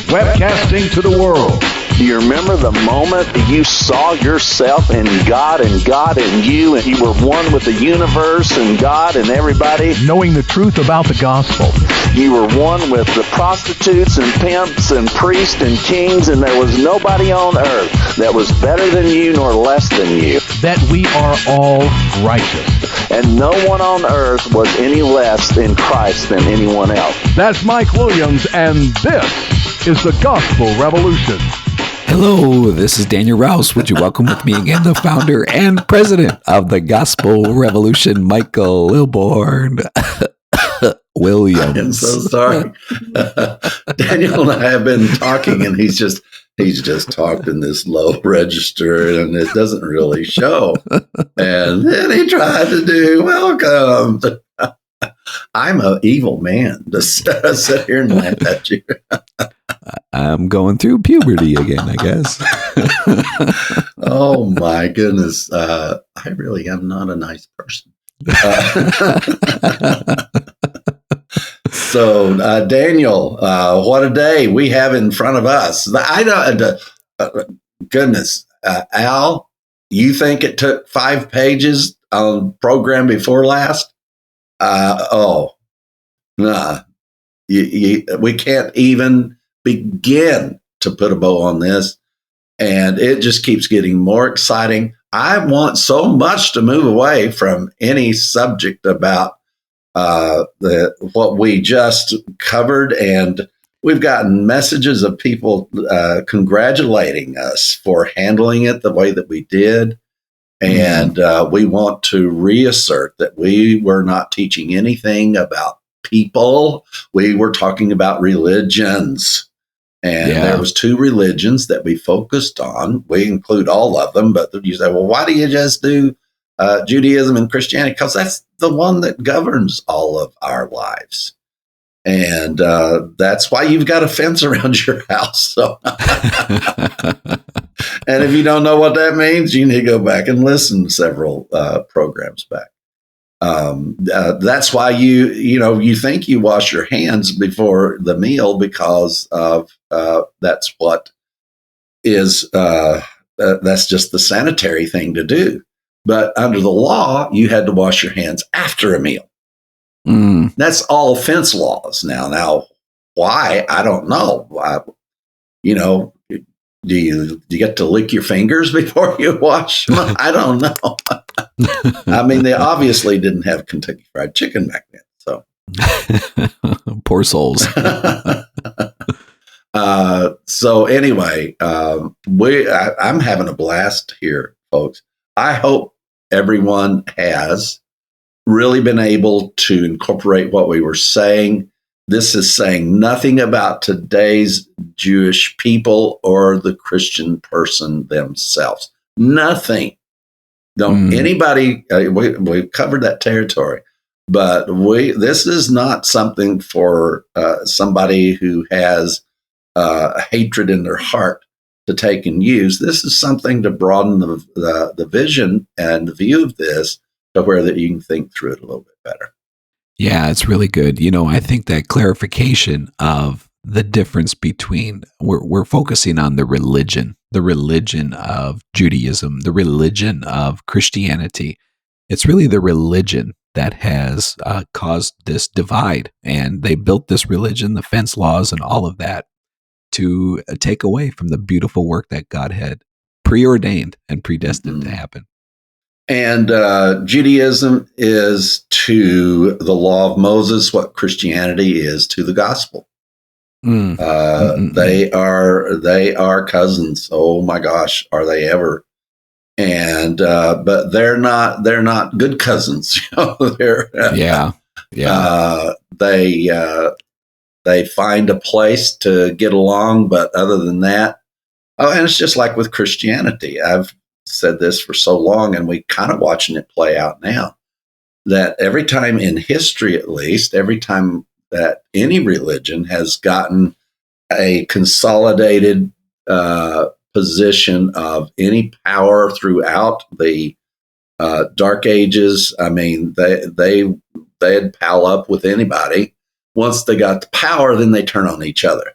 webcasting to the world. Do you remember the moment you saw yourself in God and God in you, and you were one with the universe and God and everybody? Knowing the truth about the gospel. You were one with the prostitutes and pimps and priests and kings, and there was nobody on earth that was better than you nor less than you. That we are all righteous. And no one on earth was any less in Christ than anyone else. That's Mike Williams, and this is the Gospel Revolution. Hello, this is Daniel Rouse. Would you welcome with me again the founder and president of the Gospel Revolution, Michael Lilborn Williams. I'm so sorry. Daniel and I have been talking, and he's just talked in this low register, and it doesn't really show. And then he tried to do welcome. I'm an evil man to sit here and laugh at you. I'm going through puberty again, I guess. Oh my goodness. I really am not a nice person. So, Daniel, what a day we have in front of us. Goodness, Al, you think it took 5 pages on program before last? Nah. We can't even begin to put a bow on this, and it just keeps getting more exciting. I want so much to move away from any subject about what we just covered, and we've gotten messages of people congratulating us for handling it the way that we did. And we want to reassert that we were not teaching anything about people. We were talking about religions. And there was 2 religions that we focused on. We include all of them, but you say, well, why do you just do Judaism and Christianity? Because that's the one that governs all of our lives. And that's why you've got a fence around your house. So, and if you don't know what that means, you need to go back and listen several programs back. That's why you think you wash your hands before the meal, because of that's what is that's just the sanitary thing to do. But under the law, you had to wash your hands after a meal. That's all fence laws now. Now, why? I don't know. Do you get to lick your fingers before you wash them? I don't know. I mean, they obviously didn't have Kentucky Fried Chicken back then. So poor souls. So anyway, I'm having a blast here, folks. I hope everyone has really been able to incorporate what we were saying. This is saying nothing about today's Jewish people or the Christian person themselves. Nothing. Don't anybody. We've covered that territory, but this is not something for somebody who has hatred in their heart to take and use. This is something to broaden the vision and the view of this to where that you can think through it a little bit better. Yeah, it's really good. I think that clarification of the difference between we're focusing on the religion of Judaism, the religion of Christianity. It's really the religion that has caused this divide, and they built this religion, the fence laws, and all of that to take away from the beautiful work that God had preordained and predestined to happen. And Judaism is to the law of Moses what Christianity is to the gospel. They are cousins. Oh my gosh, are they ever? And but they're not good cousins. They find a place to get along, but other than that, and it's just like with Christianity. I've said this for so long, and we kind of watching it play out now, that every time in history, at least, every time that any religion has gotten a consolidated position of any power throughout the Dark Ages, I mean, they'd pal up with anybody. Once they got the power, then they turn on each other.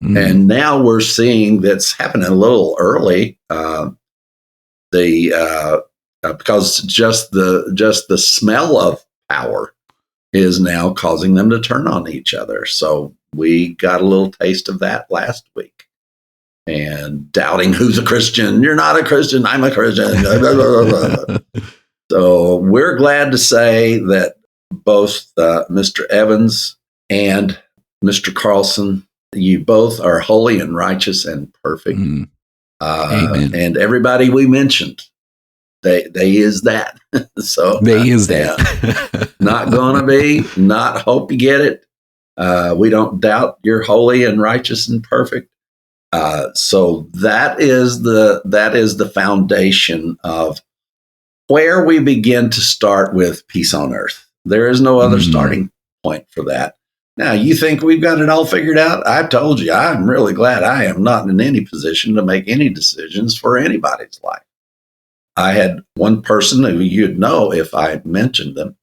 And now we're seeing that's happening a little early. Because just the smell of power is now causing them to turn on each other. So we got a little taste of that last week. And doubting who's a Christian. You're not a Christian. I'm a Christian. So we're glad to say that both Mr. Evans and Mr. Carlson, you both are holy and righteous and perfect. Amen. And everybody we mentioned, they is that. So they is that. Not gonna be, not hope you get it. We don't doubt you're holy and righteous and perfect. So that is the foundation of where we begin to start with peace on earth. There is no other starting point for that. Now, you think we've got it all figured out? I told you, I'm really glad I am not in any position to make any decisions for anybody's life. I had one person who you'd know if I mentioned them,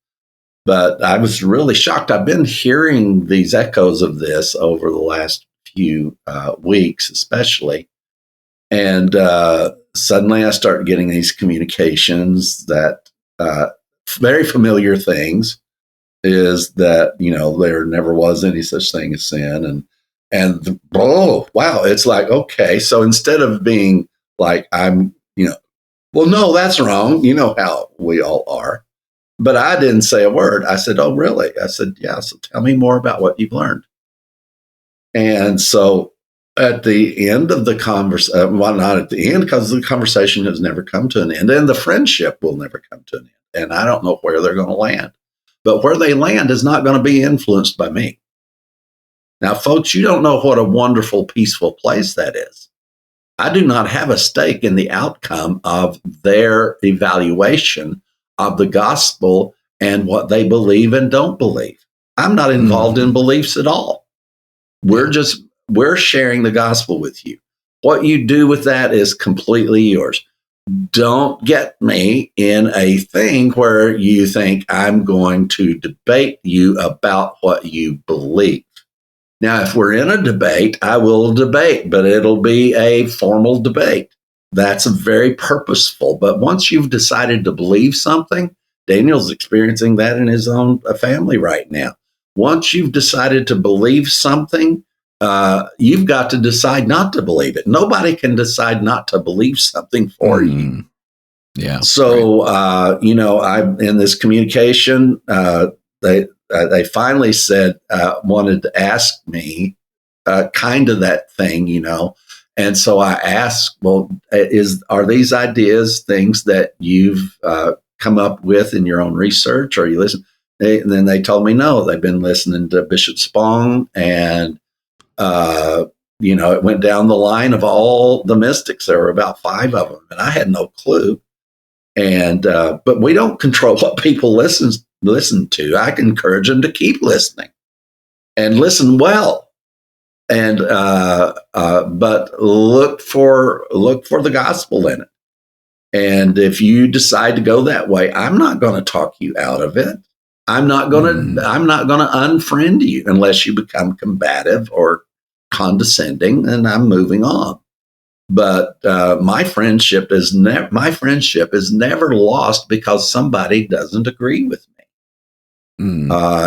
but I was really shocked. I've been hearing these echoes of this over the last few weeks, especially. And suddenly I start getting these communications that very familiar things is that, there never was any such thing as sin. And oh, wow, it's like, okay. So instead of being like, well, no, that's wrong. You know how we all are. But I didn't say a word. I said, oh, really? I said, yeah. So tell me more about what you've learned. And so at the end of the conversation, well, not at the end, because the conversation has never come to an end, and the friendship will never come to an end. And I don't know where they're going to land. But where they land is not going to be influenced by me. Now, folks, you don't know what a wonderful, peaceful place that is. I do not have a stake in the outcome of their evaluation of the gospel and what they believe and don't believe. I'm not involved in beliefs at all. We're sharing the gospel with you. What you do with that is completely yours. Don't get me in a thing where you think I'm going to debate you about what you believe. Now, if we're in a debate, I will debate, but it'll be a formal debate. That's very purposeful. But once you've decided to believe something, Daniel's experiencing that in his own family right now. Once you've decided to believe something, you've got to decide not to believe it. Nobody can decide not to believe something for you. Yeah. So, I'm in this communication. They finally said, wanted to ask me kind of that thing, And so I asked, well, are these ideas things that you've come up with in your own research, or you listen? And then they told me, no, they've been listening to Bishop Spong, and, it went down the line of all the mystics. There were about 5 of them, and I had no clue. And, but we don't control what people listen to. I can encourage them to keep listening and listen well. And, but look for the gospel in it. And if you decide to go that way, I'm not going to talk you out of it. I'm not going to unfriend you unless you become combative or condescending, and I'm moving on. But my friendship is never lost because somebody doesn't agree with me.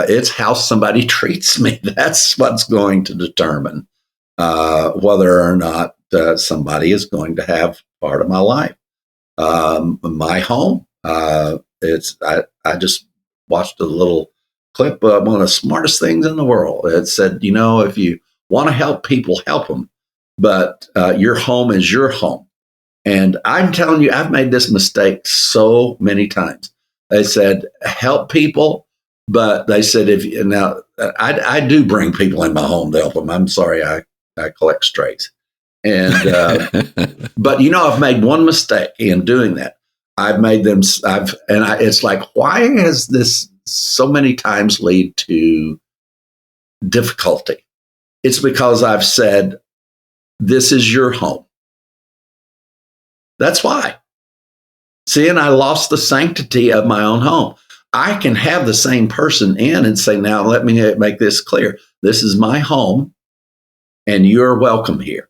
It's how somebody treats me. That's what's going to determine whether or not somebody is going to have part of my life. My home. I just watched a little clip of one of the smartest things in the world. It said, if you want to help people, help them. But your home is your home. And I'm telling you, I've made this mistake so many times. They said, help people. But they said, I do bring people in my home to help them. I'm sorry, I collect strays. And, but I've made one mistake in doing that. It's like, why has this so many times lead to difficulty? It's because I've said, this is your home. That's why. See, and I lost the sanctity of my own home. I can have the same person in and say, now let me make this clear. This is my home. and you're welcome here.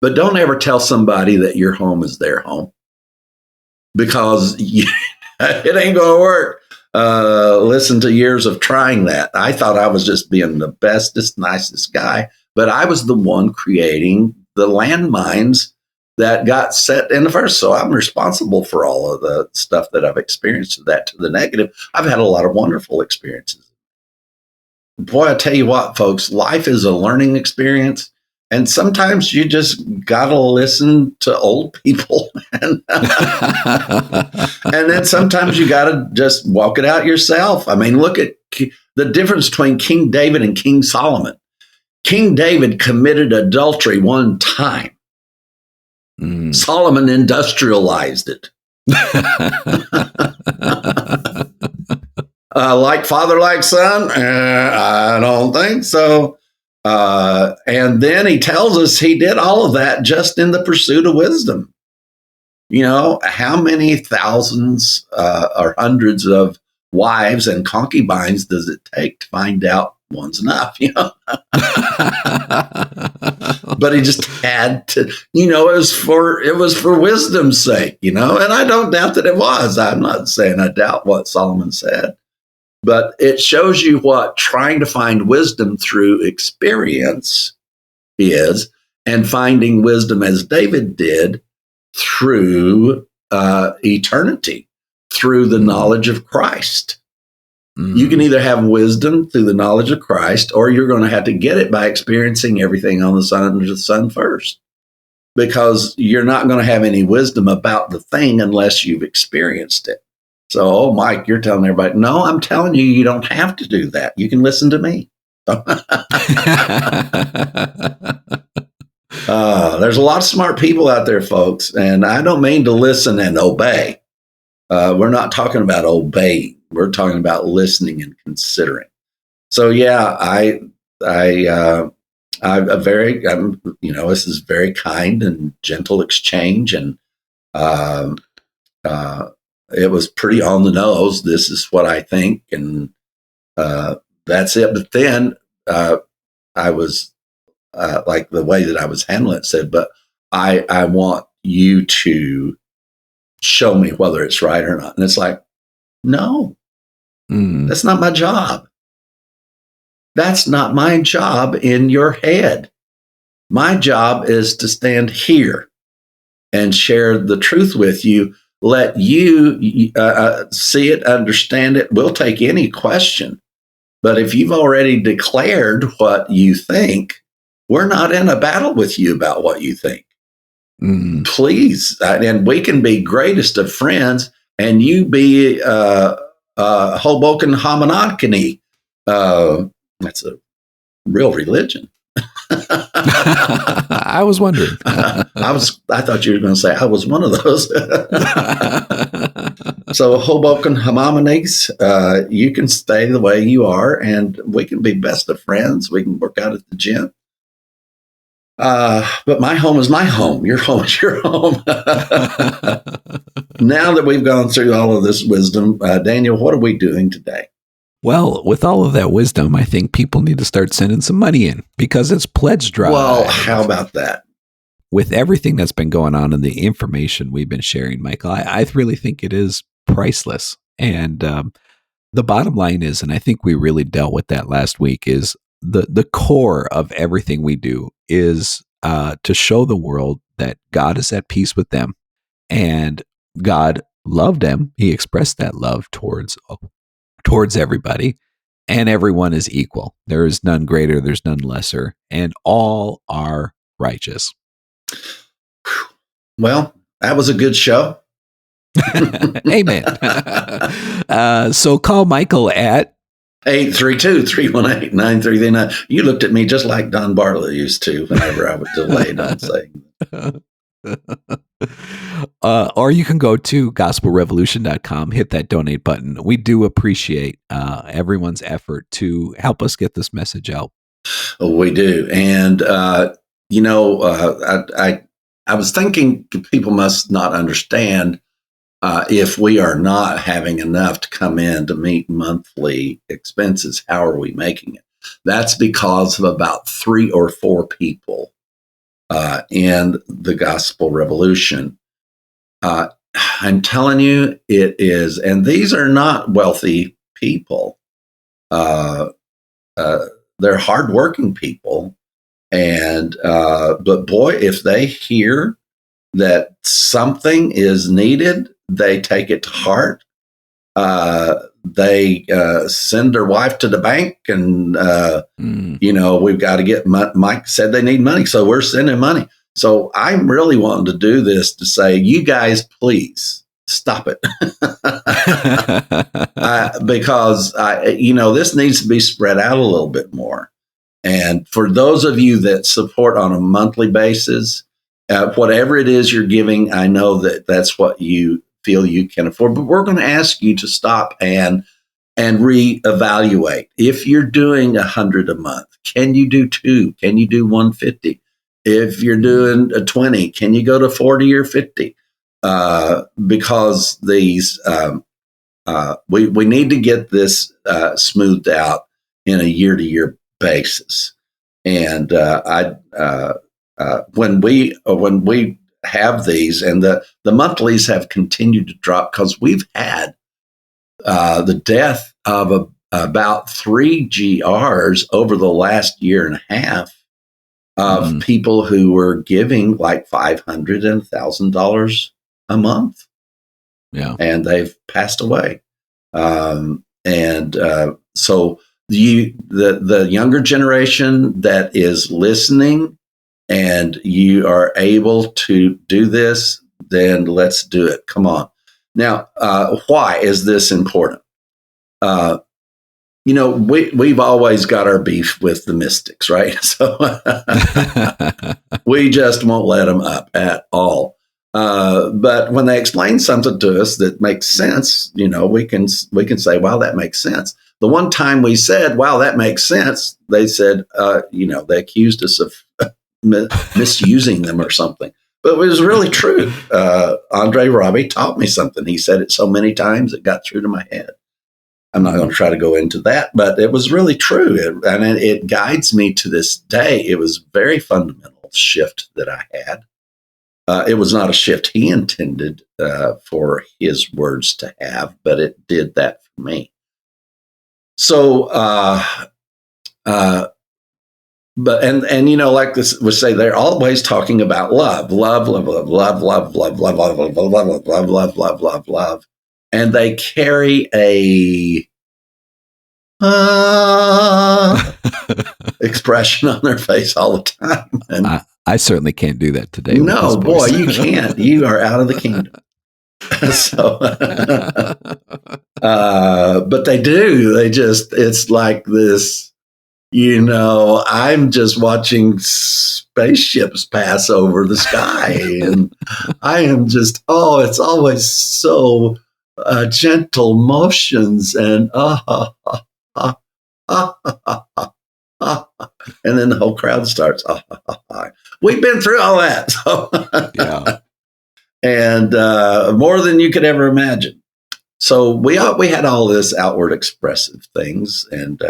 But don't ever tell somebody that your home is their home, because it ain't going to work. Listen to years of trying that. I thought I was just being the bestest, nicest guy, but I was the one creating the landmines that got set in the first. So I'm responsible for all of the stuff that I've experienced, that to the negative. I've had a lot of wonderful experiences. Boy, I tell you what, folks, life is a learning experience. And sometimes you just got to listen to old people. And then sometimes you got to just walk it out yourself. I mean, look at the difference between King David and King Solomon. King David committed adultery one time. Solomon industrialized it. Like father, like son? I don't think so. And then he tells us he did all of that just in the pursuit of wisdom. You know, how many thousands or hundreds of wives and concubines does it take to find out one's enough, you know? But he just had to, you know, it was for wisdom's sake, you know, and I don't doubt that it was. I'm not saying I doubt what Solomon said, but it shows you what trying to find wisdom through experience is, and finding wisdom as David did through eternity, through the knowledge of Christ. You can either have wisdom through the knowledge of Christ, or you're going to have to get it by experiencing everything under the sun first, because you're not going to have any wisdom about the thing unless you've experienced it. So, oh, Mike, you're telling everybody, no, I'm telling you, you don't have to do that. You can listen to me. There's a lot of smart people out there, folks, and I don't mean to listen and obey. We're not talking about obeying. We're talking about listening and considering. So, yeah, this is very kind and gentle exchange, and it was pretty on the nose. This is what I think, and that's it. But then I was like the way that I was handling it said, but I want you to show me whether it's right or not. And it's like, no, that's not my job. That's not my job in your head. My job is to stand here and share the truth with you. Let you see it, understand it. We'll take any question. But if you've already declared what you think, we're not in a battle with you about what you think. Please. And we can be greatest of friends, and you be Hoboken Hamanakani. That's a real religion. I was wondering. I thought you were going to say I was one of those. So Hoboken Hamamanes, you can stay the way you are, and we can be best of friends. We can work out at the gym. But my home is my home. Your home is your home. Now that we've gone through all of this wisdom, Daniel, what are we doing today? Well, with all of that wisdom, I think people need to start sending some money in, because it's pledge drive. Well, how about that? With everything that's been going on and the information we've been sharing, Michael, I really think it is priceless. And the bottom line is, and I think we really dealt with that last week, is the core of everything we do is to show the world that God is at peace with them, and God loved them. He expressed that love towards everybody, and everyone is equal. There is none greater, there's none lesser, and all are righteous. Well, that was a good show. Amen. So call Michael at 832-318-9339. You looked at me just like Don Bartlett used to whenever I was delayed on saying. Or you can go to gospelrevolution.com, hit that donate button. We do appreciate everyone's effort to help us get this message out. We do. And, I was thinking people must not understand if we are not having enough to come in to meet monthly expenses, how are we making it? That's because of about 3 or 4 people in the gospel revolution. I'm telling you, it is, and these are not wealthy people. They're hardworking people, and but boy, if they hear that something is needed, they take it to heart. They send their wife to the bank, and we've got to get. Mike said they need money, so we're sending money. So I'm really wanting to do this to say, you guys, please stop it, because this needs to be spread out a little bit more. And for those of you that support on a monthly basis, whatever it is you're giving, I know that that's what you feel you can afford. But we're going to ask you to stop and reevaluate. If you're doing 100 a month, can you do 2? Can you do 150? If you're doing a 20, can you go to 40 or 50? Because these we need to get this smoothed out in a year-to-year basis. And when we have these, and the monthlies have continued to drop, because we've had the death of about 3 GRs over the last year and a half of people who were giving like $500 and $1,000 a month. Yeah. And they've passed away. So the younger generation that is listening, and you are able to do this, then let's do it. Come on. Now, why is this important? We've always got our beef with the mystics, right? So we just won't let them up at all. But when they explain something to us that makes sense, we can say, "Wow, that makes sense." The one time we said, "Wow, that makes sense," they said, they accused us of misusing them or something. But it was really true. Andre Robbie taught me something. He said it so many times it got through to my head. I'm not going to try to go into that, but it was really true. And it guides me to this day. It was a very fundamental shift that I had. It was not a shift he intended for his words to have, but it did that for me. So, like this would say, they're always talking about love, love, love, love, love, love, love, love, love, love, love, love, love, love, love, love, love, and they carry a expression on their face all the time. And I certainly can't do that today. No, boy, you can't. You are out of the kingdom. So, but they do. It's like this. I'm just watching spaceships pass over the sky, and I am just, it's always so gentle motions, and and then the whole crowd starts. We've been through all that, so yeah, and more than you could ever imagine. So we had all this outward expressive things, and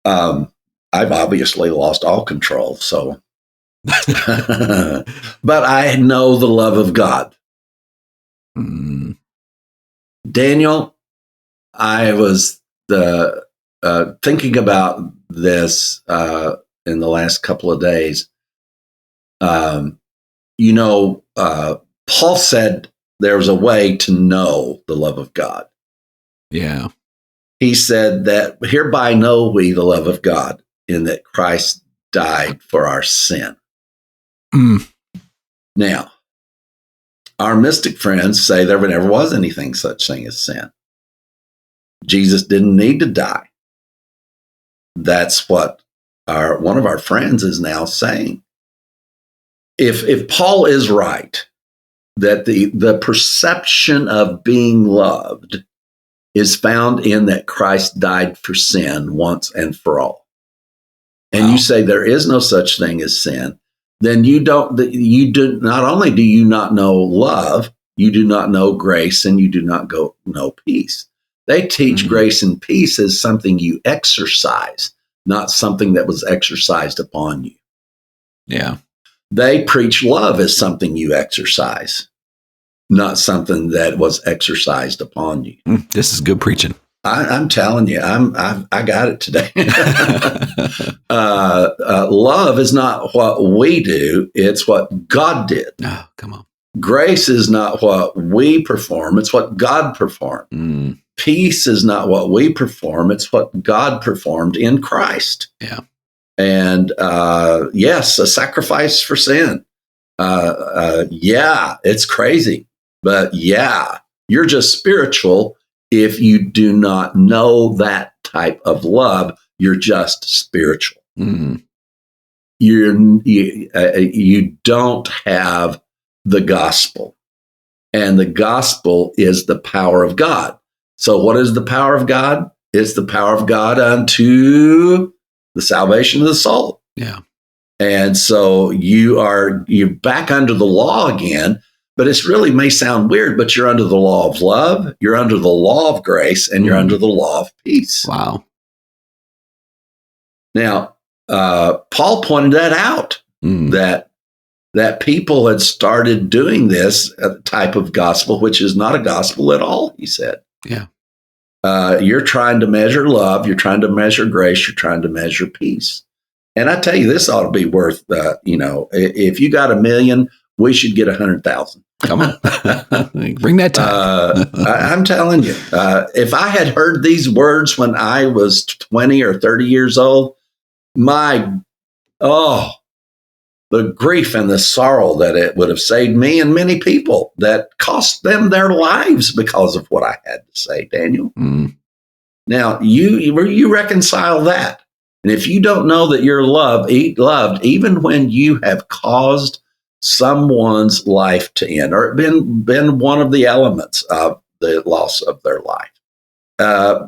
I've obviously lost all control. So, but I know the love of God. Daniel, I was thinking about this in the last couple of days. Paul said there was a way to know the love of God. Yeah. He said that hereby know we the love of God, in that Christ died for our sin. Now, our mystic friends say there never was anything such thing as sin. Jesus didn't need to die. That's what one of our friends is now saying. If Paul is right, that the perception of being loved is found in that Christ died for sin once and for all, and you say there is no such thing as sin, then not only do you not know love, you do not know grace, and you do not know peace. They teach Mhm. grace and peace as something you exercise, not something that was exercised upon you. Yeah. They preach love as something you exercise, not something that was exercised upon you. This is good preaching. I'm telling you, I got it today. Love is not what we do; it's what God did. Oh, come on. Grace is not what we perform; it's what God performed. Mm, Peace is not what we perform; it's what God performed in Christ. yeah. And yes, a sacrifice for sin. Yeah, it's crazy, but yeah, you're just spiritual. If you do not know that type of love, you're just spiritual. Mm, You don't have the gospel, and the gospel is the power of God. So, what is the power of God? It's the power of God unto the salvation of the soul. yeah. And so you're back under the law again, but it's really may sound weird, but you're under the law of love, you're under the law of grace, and you're under the law of peace. Wow. Now, Paul pointed that out, that people had started doing this type of gospel, which is not a gospel at all, he said. Yeah. You're trying to measure love, you're trying to measure grace, you're trying to measure peace. And I tell you, this ought to be worth, if you got 1 million, we should get 100,000. Come on. Bring that time. I'm telling you, if I had heard these words when I was 20 or 30 years old, the grief and the sorrow that it would have saved me and many people that cost them their lives because of what I had to say, Daniel. Now, you reconcile that. And if you don't know that you're loved, even when you have caused someone's life to end or been one of the elements of the loss of their life,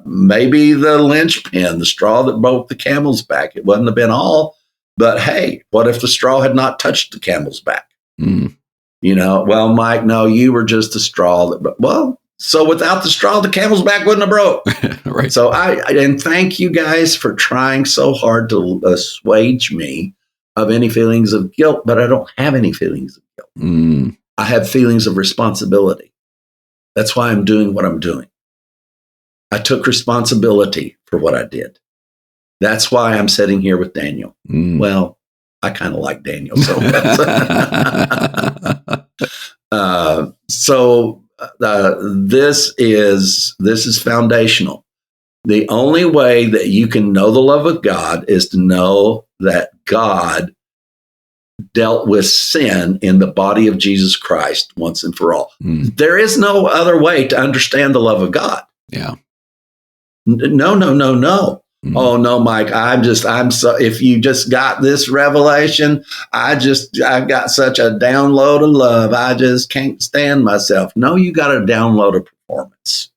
maybe the linchpin, the straw that broke the camel's back, it wouldn't have been all. But hey, what if the straw had not touched the camel's back? Well, Mike, no, you were just the straw so without the straw, the camel's back wouldn't have broke. Right. So and thank you guys for trying so hard to assuage me of any feelings of guilt, but I don't have any feelings of guilt. I have feelings of responsibility. That's why I'm doing what I'm doing. I took responsibility for what I did. That's why I'm sitting here with Daniel. Well, I kind of like Daniel. So this is foundational. The only way that you can know the love of God is to know that God dealt with sin in the body of Jesus Christ once and for all. There is no other way to understand the love of God. Yeah. No. Oh no, Mike, I'm so, if you just got this revelation, I've got such a download of love. I just can't stand myself. No, you got a download of performance.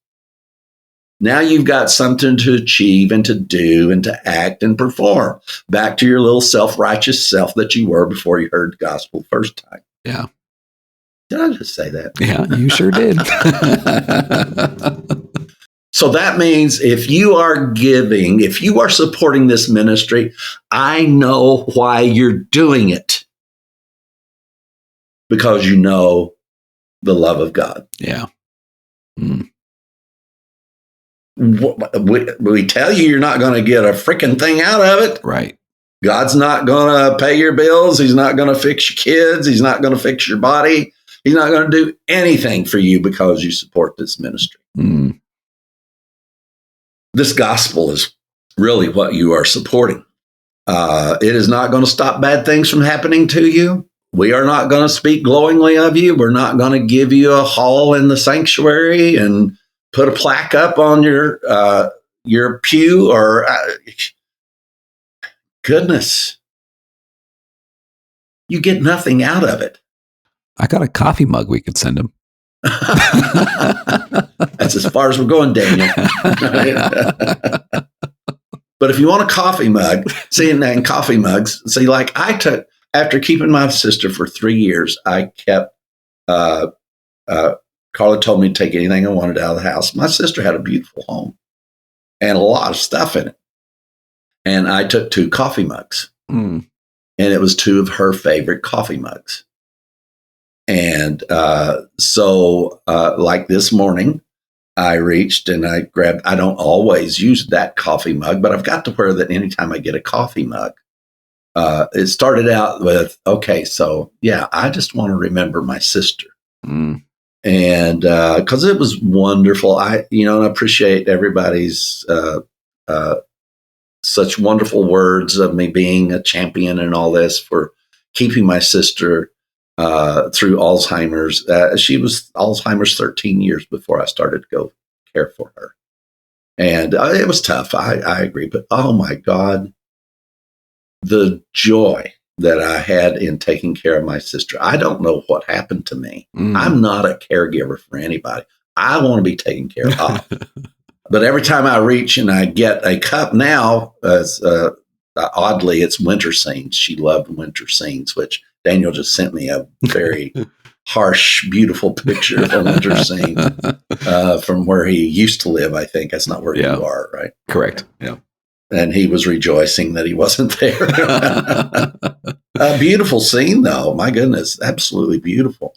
Now you've got something to achieve and to do and to act and perform. Back to your little self-righteous self that you were before you heard the gospel the first time. Yeah. Did I just say that? Yeah, you sure did. So that means if you are giving, if you are supporting this ministry, I know why you're doing it. Because you know the love of God. Yeah. We tell you you're not going to get a freaking thing out of it. Right. God's not going to pay your bills. He's not going to fix your kids. He's not going to fix your body. He's not going to do anything for you because you support this ministry. This gospel is really what you are supporting. It is not going to stop bad things from happening to you. We are not going to speak glowingly of you. We're not going to give you a hall in the sanctuary and put a plaque up on your pew or goodness. You get nothing out of it. I got a coffee mug we could send him. That's as far as we're going, Daniel. But if you want a coffee mug, and coffee mugs, like I took, after keeping my sister for 3 years, I kept Carla told me to take anything I wanted out of the house. My sister had a beautiful home and a lot of stuff in it. And I took 2 coffee mugs. Mm. And it was 2 of her favorite coffee mugs. And like this morning, I reached and I grabbed, I don't always use that coffee mug, but I've got to where that anytime I get a coffee mug, it started out with, okay, so yeah, I just want to remember my sister. Mm. And because it was wonderful. I appreciate everybody's such wonderful words of me being a champion and all this for keeping my sister through Alzheimer's. She was Alzheimer's 13 years before I started to go care for her. And it was tough. I agree. But oh my God, the joy that I had in taking care of my sister. I don't know what happened to me. I'm not a caregiver for anybody. I want to be taken care of. But every time I reach and I get a cup now, oddly, it's winter scenes. She loved winter scenes, which Daniel just sent me a very harsh, beautiful picture of a winter scene from where he used to live. I think that's not where you are, right? Correct. Yeah. And he was rejoicing that he wasn't there. A beautiful scene, though. My goodness, absolutely beautiful.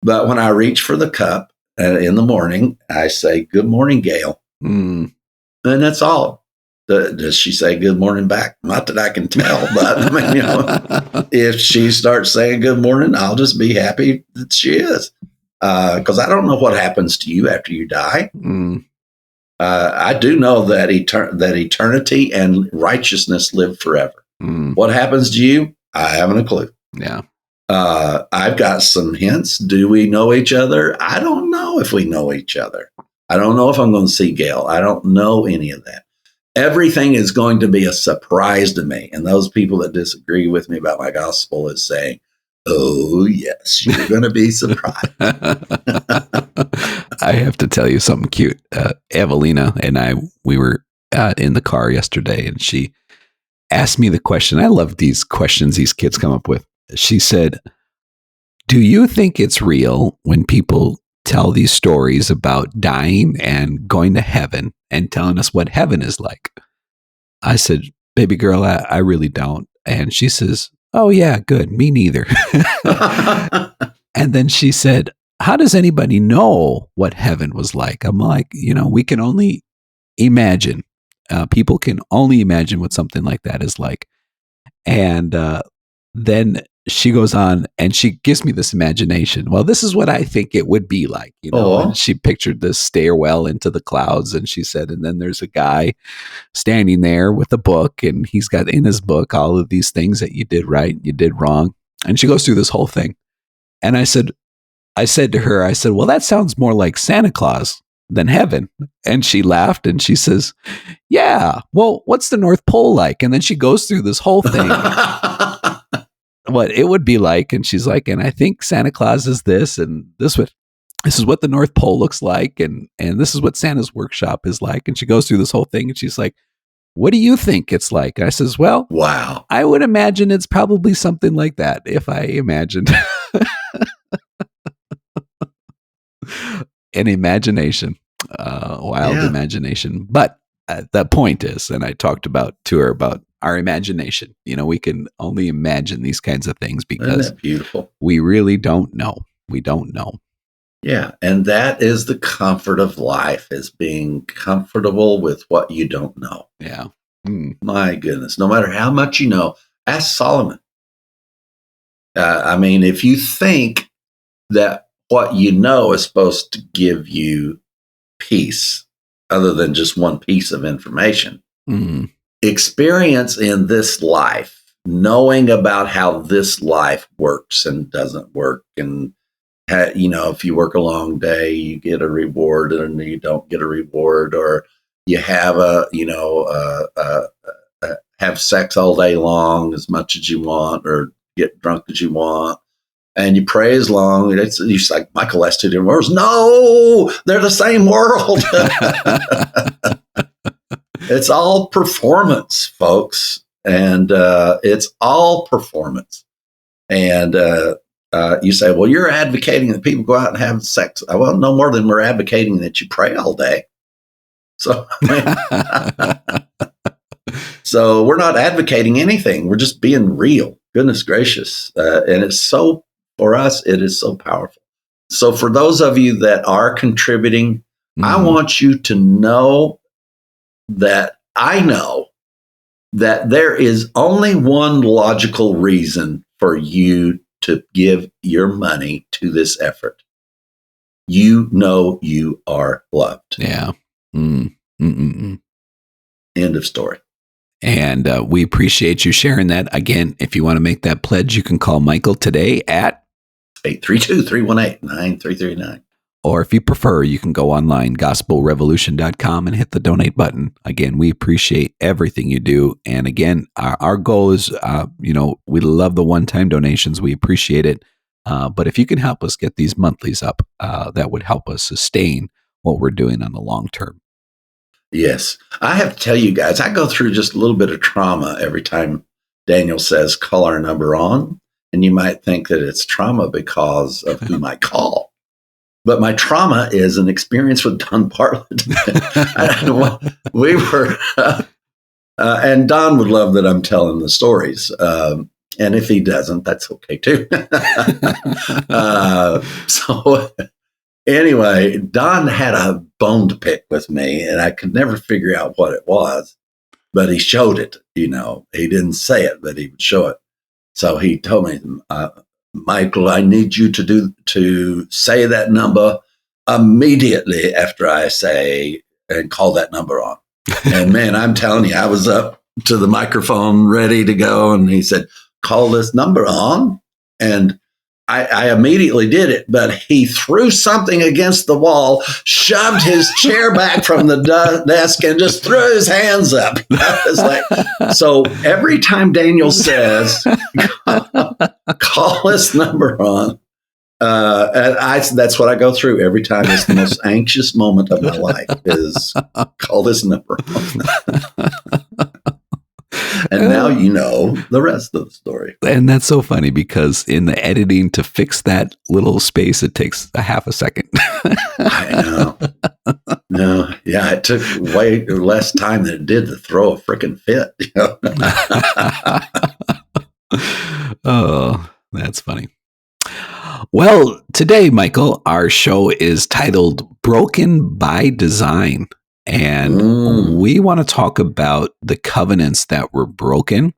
But when I reach for the cup in the morning, I say, "Good morning, Gail." Mm. And that's all. Does she say good morning back? Not that I can tell, but I mean, if she starts saying good morning, I'll just be happy that she is. Because I don't know what happens to you after you die. Mm. I do know that eternity and righteousness live forever. Mm. What happens to you? I haven't a clue. Yeah. I've got some hints. Do we know each other? I don't know if we know each other. I don't know if I'm going to see Gail. I don't know any of that. Everything is going to be a surprise to me. And those people that disagree with me about my gospel is saying, oh, yes, you're going to be surprised. I have to tell you something cute. Evelina and we were in the car yesterday, and she asked me the question. I love these questions these kids come up with. She said, "Do you think it's real when people tell these stories about dying and going to heaven and telling us what heaven is like?" I said, "Baby girl, I really don't." And she says, "Oh yeah, good. Me neither." And then she said, "How does anybody know what heaven was like?" I'm like, we can only imagine. People can only imagine what something like that is like. And then she goes on and she gives me this imagination. Well, this is what I think it would be like, And she pictured this stairwell into the clouds, and she said, and then there's a guy standing there with a book, and he's got in his book all of these things that you did right, you did wrong. And she goes through this whole thing. And I said to her, well, that sounds more like Santa Claus than heaven. And she laughed and she says, "Yeah, well, what's the North Pole like?" And then she goes through this whole thing, what it would be like. And she's like, "And I think Santa Claus is this, and this is what the North Pole looks like, and this is what Santa's workshop is like." And she goes through this whole thing, and she's like, "What do you think it's like?" I says, "Well, wow, I would imagine it's probably something like that if I imagined." An imagination, wild imagination. But the point is, and I talked to her about our imagination. We can only imagine these kinds of things because isn't that beautiful? We really don't know. We don't know. Yeah, and that is the comfort of life, is being comfortable with what you don't know. Yeah. My goodness, no matter how much you know, ask Solomon. If you think that what you know is supposed to give you peace, other than just one piece of information, experience in this life, knowing about how this life works and doesn't work, and if you work a long day, you get a reward, and you don't get a reward, or you have have sex all day long as much as you want, or get drunk as you want. And you pray as long. It's like Michael has two different worlds. No, they're the same world. It's all performance, folks, and it's all performance. And you say, well, you're advocating that people go out and have sex. Well, no more than we're advocating that you pray all day. So, so we're not advocating anything. We're just being real. Goodness gracious. And it's so, for us, it is so powerful. So for those of you that are contributing, I want you to know that I know that there is only one logical reason for you to give your money to this effort. You know you are loved. Yeah. End of story. And we appreciate you sharing that. Again, if you want to make that pledge, you can call Michael today at 832-318-9339. Or if you prefer, you can go online, gospelrevolution.com, and hit the donate button. Again, we appreciate everything you do. And again, our goal is, we love the one-time donations. We appreciate it. But if you can help us get these monthlies up, that would help us sustain what we're doing on the long term. Yes. I have to tell you guys, I go through just a little bit of trauma every time Daniel says, call our number on. And you might think that it's trauma because of who might call. But my trauma is an experience with Don Bartlett. We were, and Don would love that I'm telling the stories. And if he doesn't, that's okay too. So anyway, Don had a bone to pick with me, and I could never figure out what it was. But he showed it. He didn't say it, but he would show it. So he told me, Michael, I need you to say that number immediately after I say and call that number on. And man, I'm telling you, I was up to the microphone ready to go. And he said, call this number on. And I immediately did it, but he threw something against the wall, shoved his chair back from the desk, and just threw his hands up. I was like, so every time Daniel says, call this number on, that's what I go through every time. It's the most anxious moment of my life is call this number on. And now you know the rest of the story. And that's so funny because in the editing to fix that little space, it takes a half a second. I know. No, yeah, it took way less time than it did to throw a freaking fit. Oh, that's funny. Well, today, Michael, our show is titled Broken by Design. And we want to talk about the covenants that were broken.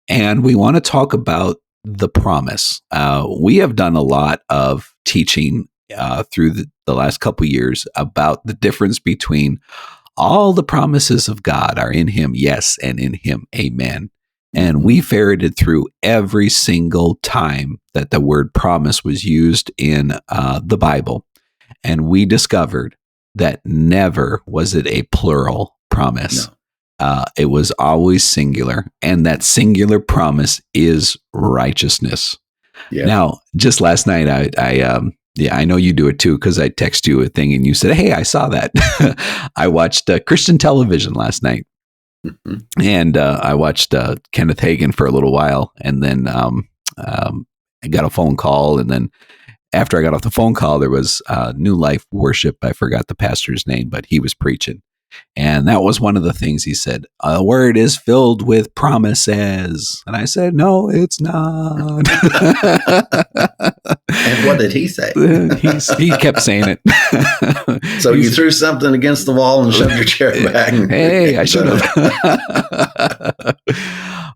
And we want to talk about the promise. We have done a lot of teaching through the last couple years about the difference between all the promises of God are in him, yes, and in him, amen. And we ferreted through every single time that the word promise was used in the Bible. And we discovered that never was it a plural promise. No. It was always singular. And that singular promise is righteousness. Yeah. Now, just last night, I know you do it too, because I text you a thing and you said, hey, I saw that. I watched Christian television last night. Mm-hmm. And I watched Kenneth Hagin for a little while. And then I got a phone call. And then after I got off the phone call, there was New Life Worship. I forgot the pastor's name, but he was preaching. And that was one of the things he said, a word is filled with promises. And I said, no, it's not. And what did he say? He kept saying it. So you threw something against the wall and shoved your chair back. Hey, I should have.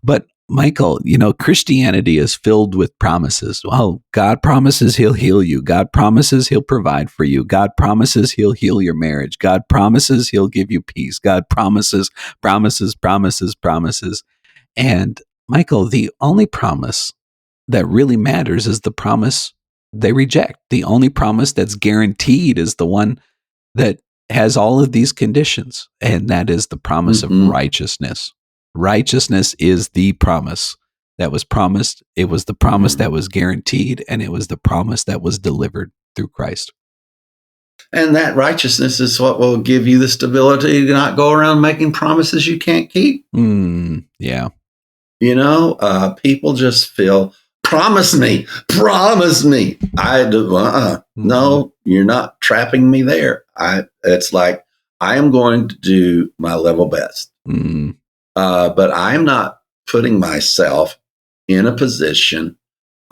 But Michael, Christianity is filled with promises. Well, God promises he'll heal you. God promises he'll provide for you. God promises he'll heal your marriage. God promises he'll give you peace. God promises. And Michael, the only promise that really matters is the promise they reject. The only promise that's guaranteed is the one that has all of these conditions. And that is the promise of righteousness. Righteousness is the promise that was promised. It was the promise that was guaranteed, and it was the promise that was delivered through Christ. And that righteousness is what will give you the stability to not go around making promises you can't keep. Yeah. People just feel Promise me. Promise me. I do. No, you're not trapping me there. It's like I am going to do my level best. But I'm not putting myself in a position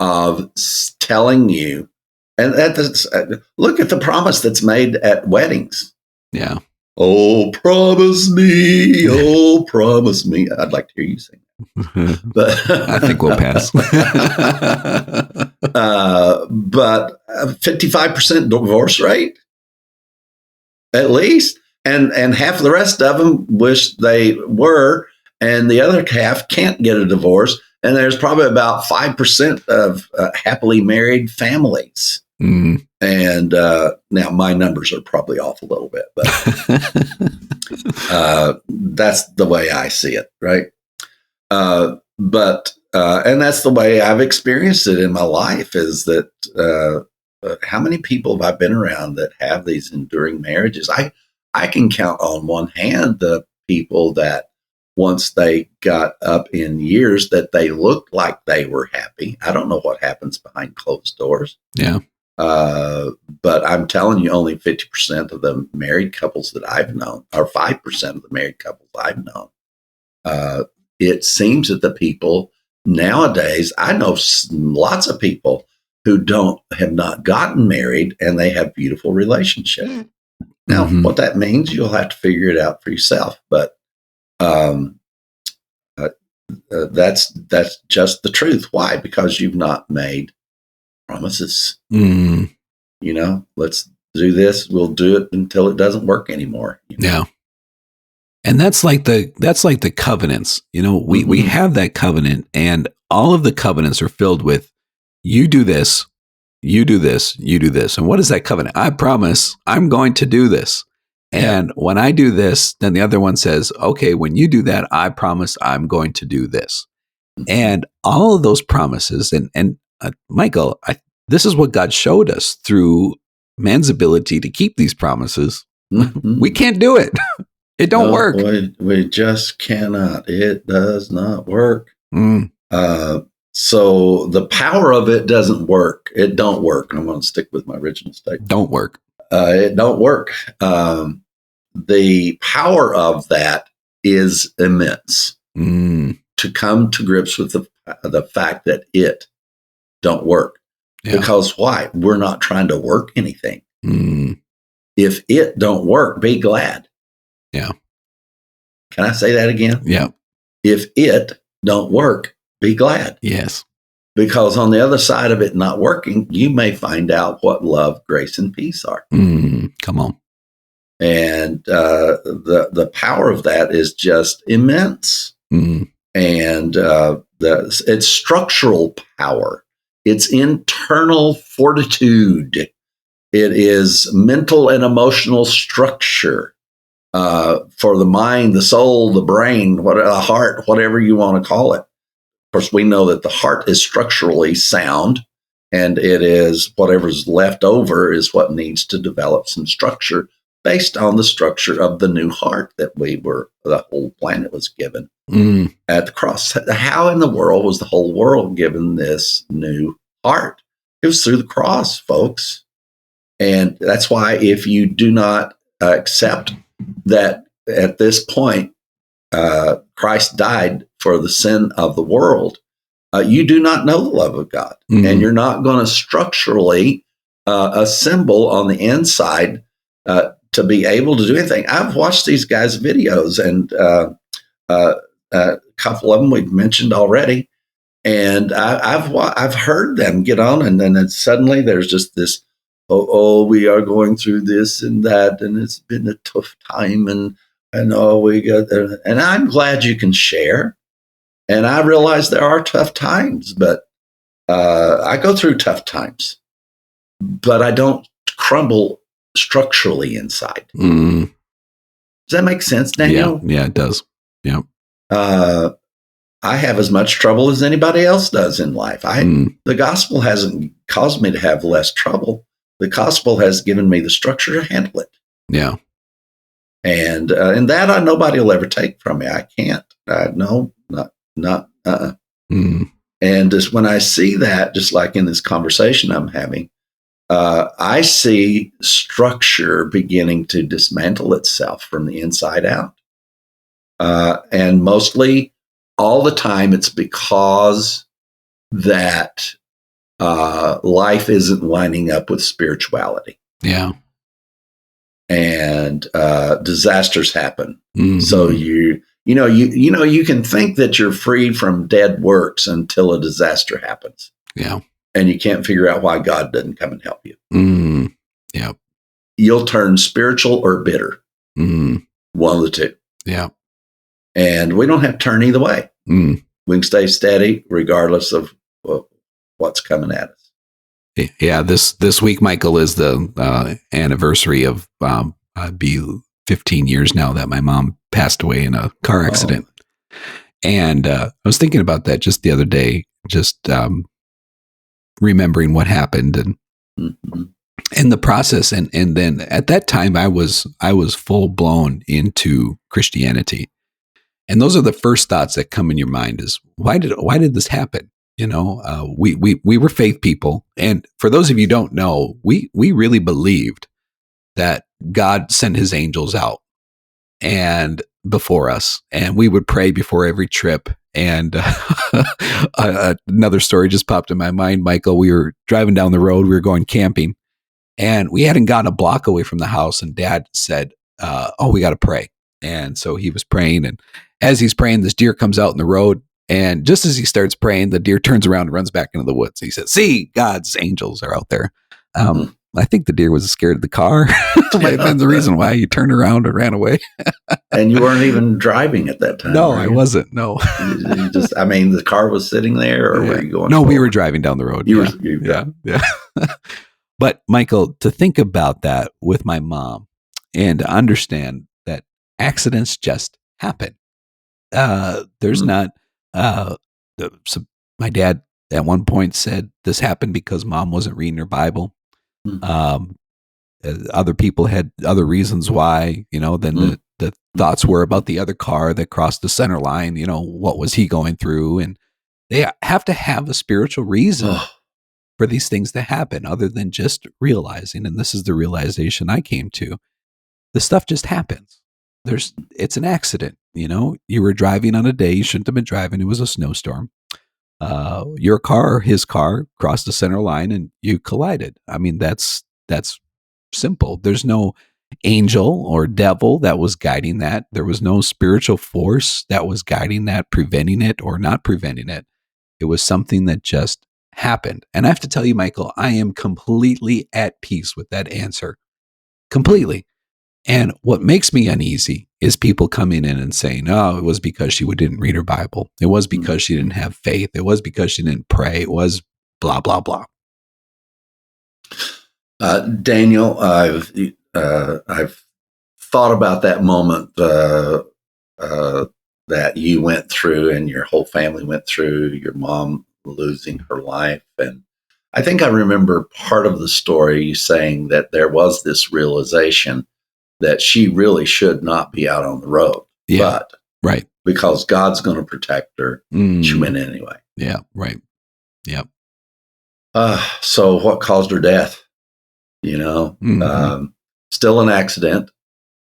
of telling you. And look at the promise that's made at weddings. Yeah. Oh, promise me. Oh, promise me. I'd like to hear you sing. But I think we'll pass. But 55% divorce rate, at least. And half of the rest of them wish they were. And the other half can't get a divorce. And there's probably about 5% of happily married families. And now my numbers are probably off a little bit, but that's the way I see it, right? And that's the way I've experienced it in my life, is that how many people have I been around that have these enduring marriages? I can count on one hand the people that once they got up in years that they looked like they were happy. I don't know what happens behind closed doors. Yeah. But I'm telling you, only 50% of the married couples that I've known, or 5% of the married couples I've known, it seems that the people nowadays, I know lots of people who have not gotten married and they have beautiful relationships. Now, what that means, you'll have to figure it out for yourself. But that's just the truth. Why? Because you've not made promises. Let's do this. We'll do it until it doesn't work anymore. Yeah. And that's like the covenants. We have that covenant, and all of the covenants are filled with, you do this, you do this, you do this. And what is that covenant? I promise I'm going to do this. And when I do this, then the other one says, okay, when you do that, I promise I'm going to do this. And all of those promises, and Michael, this is what God showed us through man's ability to keep these promises. We can't do it. It don't work. We just cannot. It does not work. So the power of it doesn't work. It don't work. I'm going to stick with my original statement. Don't work. It don't work. The power of that is immense. To come to grips with the fact that it don't work. Yeah. Because why? We're not trying to work anything. If it don't work, be glad. Yeah. Can I say that again? Yeah. If it don't work, be glad. Yes. Because on the other side of it not working, you may find out what love, grace, and peace are. Come on. And the power of that is just immense. And it's structural power. It's internal fortitude. It is mental and emotional structure for the mind, the soul, the brain, the heart, whatever you want to call it. Of course, we know that the heart is structurally sound, and it is whatever's left over is what needs to develop some structure based on the structure of the new heart that the whole planet was given at the cross. How in the world was the whole world given this new heart? It was through the cross, folks. And that's why if you do not accept that at this point, Christ died for the sin of the world, you do not know the love of God. And you're not going to structurally assemble on the inside to be able to do anything. I've watched these guys' videos, and a couple of them we've mentioned already. And I've heard them get on, and then suddenly there's just this, we are going through this and that, and it's been a tough time, and we got there. And I'm glad you can share. And I realize there are tough times, but I go through tough times, but I don't crumble structurally inside. Does that make sense, Daniel? Yeah, it does. Yeah. I have as much trouble as anybody else does in life. The gospel hasn't caused me to have less trouble. The gospel has given me the structure to handle it. Yeah. And that nobody will ever take from me. I can't. No, not. And just when I see that, just like in this conversation I'm having, I see structure beginning to dismantle itself from the inside out. And mostly all the time, it's because that life isn't lining up with spirituality. Yeah. And disasters happen. Mm-hmm. So you can think that you're free from dead works until a disaster happens. Yeah. And you can't figure out why God doesn't come and help you. Mm. Yeah. You'll turn spiritual or bitter. Mm. One of the two. Yeah. And we don't have to turn either way. Mm. We can stay steady regardless of what's coming at us. Yeah. This week, Michael, is the anniversary of be 15 years now that my mom passed away in a car accident. And I was thinking about that just the other day, just remembering what happened and in the process. And then at that time I was full blown into Christianity. And those are the first thoughts that come in your mind is why did this happen? We were faith people. And for those of you who don't know, we really believed that God sent his angels out and before us, and we would pray before every trip. And another story just popped in my mind, Michael. We were driving down the road. We were going camping, and we hadn't gotten a block away from the house. And Dad said, we got to pray. And so he was praying. And as he's praying, this deer comes out in the road. And just as he starts praying, the deer turns around and runs back into the woods. He said, see, God's angels are out there. I think the deer was scared of the car. That might have been the reason why he turned around and ran away. And you weren't even driving at that time. No, I wasn't. No. You just, the car was sitting there, or were you going? No, we were driving down the road. Yeah. But Michael, to think about that with my mom and to understand that accidents just happen. There's not, my dad at one point said this happened because mom wasn't reading her Bible. Other people had other reasons why, then the thoughts were about the other car that crossed the center line. What was he going through? And they have to have a spiritual reason for these things to happen other than just realizing. And this is the realization I came to. The stuff just happens. It's an accident. You were driving on a day you shouldn't have been driving. It was a snowstorm. Your car or his car crossed the center line and you collided. That's simple. There's no angel or devil that was guiding that. There was no spiritual force that was guiding that, preventing it or not preventing it. It was something that just happened. And I have to tell you, Michael, I am completely at peace with that answer. Completely. And what makes me uneasy is people coming in and saying, it was because she didn't read her Bible. It was because she didn't have faith. It was because she didn't pray. It was blah, blah, blah. Daniel, I've thought about that moment that you went through and your whole family went through, your mom losing her life. And I think I remember part of the story saying that there was this realization that she really should not be out on the road. Yeah, but right. Because God's going to protect her, she went anyway. Yeah, right. Yeah. So what caused her death? Still an accident.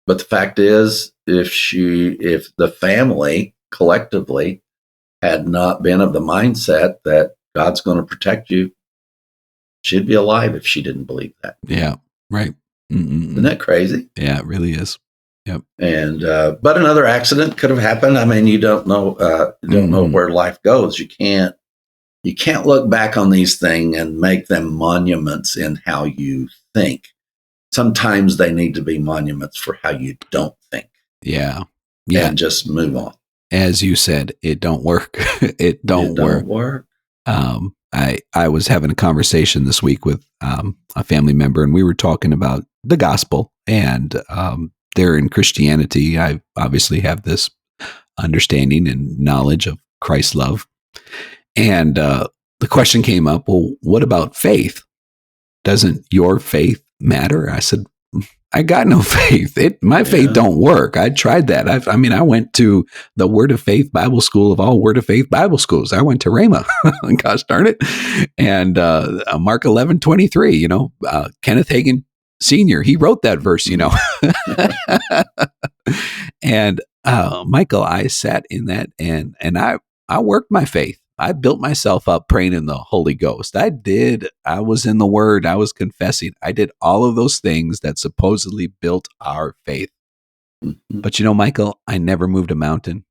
But the fact is, if the family collectively had not been of the mindset that God's going to protect you, she'd be alive if she didn't believe that. Yeah, right. Isn't that crazy? Yeah, it really is. Yep. And but another accident could have happened. You don't know. Know where life goes. You can't look back on these things and make them monuments in how you think. Sometimes they need to be monuments for how you don't think. Yeah. And just move on. As you said, it don't work. It don't work. I was having a conversation this week with a family member, and we were talking about the gospel. And they're in Christianity. I obviously have this understanding and knowledge of Christ's love. And the question came up, well, what about faith? Doesn't your faith matter? I said, I got no faith. My faith don't work. I tried that. I went to the Word of Faith Bible School of all Word of Faith Bible schools. I went to Rhema, gosh darn it. And Mark 11:23, Kenneth Hagin Sr., he wrote that verse, And Michael, I sat in that and I worked my faith. I built myself up praying in the Holy Ghost. I was in the Word. I was confessing. I did all of those things that supposedly built our faith. Mhm. But Michael, I never moved a mountain.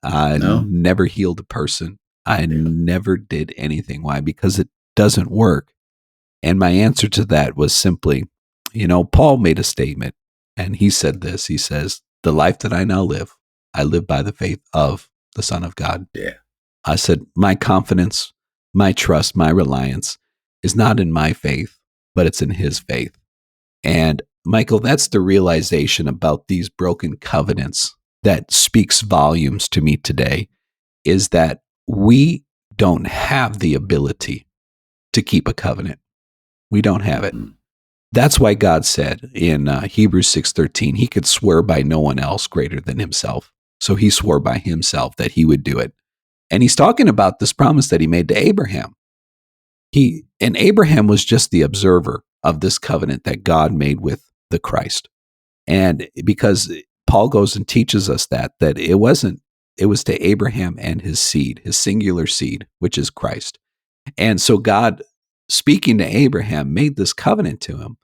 I never healed a person. I never did anything. Why? Because it doesn't work. And my answer to that was simply, Paul made a statement and he said this. He says, "The life that I now live, I live by the faith of the Son of God." Yeah. I said, my confidence, my trust, my reliance is not in my faith, but it's in his faith. And Michael, that's the realization about these broken covenants that speaks volumes to me today, is that we don't have the ability to keep a covenant. We don't have it. Mhm. That's why God said in Hebrews 6:13, he could swear by no one else greater than himself. So he swore by himself that he would do it. And he's talking about this promise that he made to Abraham. And Abraham was just the observer of this covenant that God made with the Christ. And because Paul goes and teaches us that it was to Abraham and his seed, his singular seed, which is Christ. And so God, speaking to Abraham, made this covenant to him,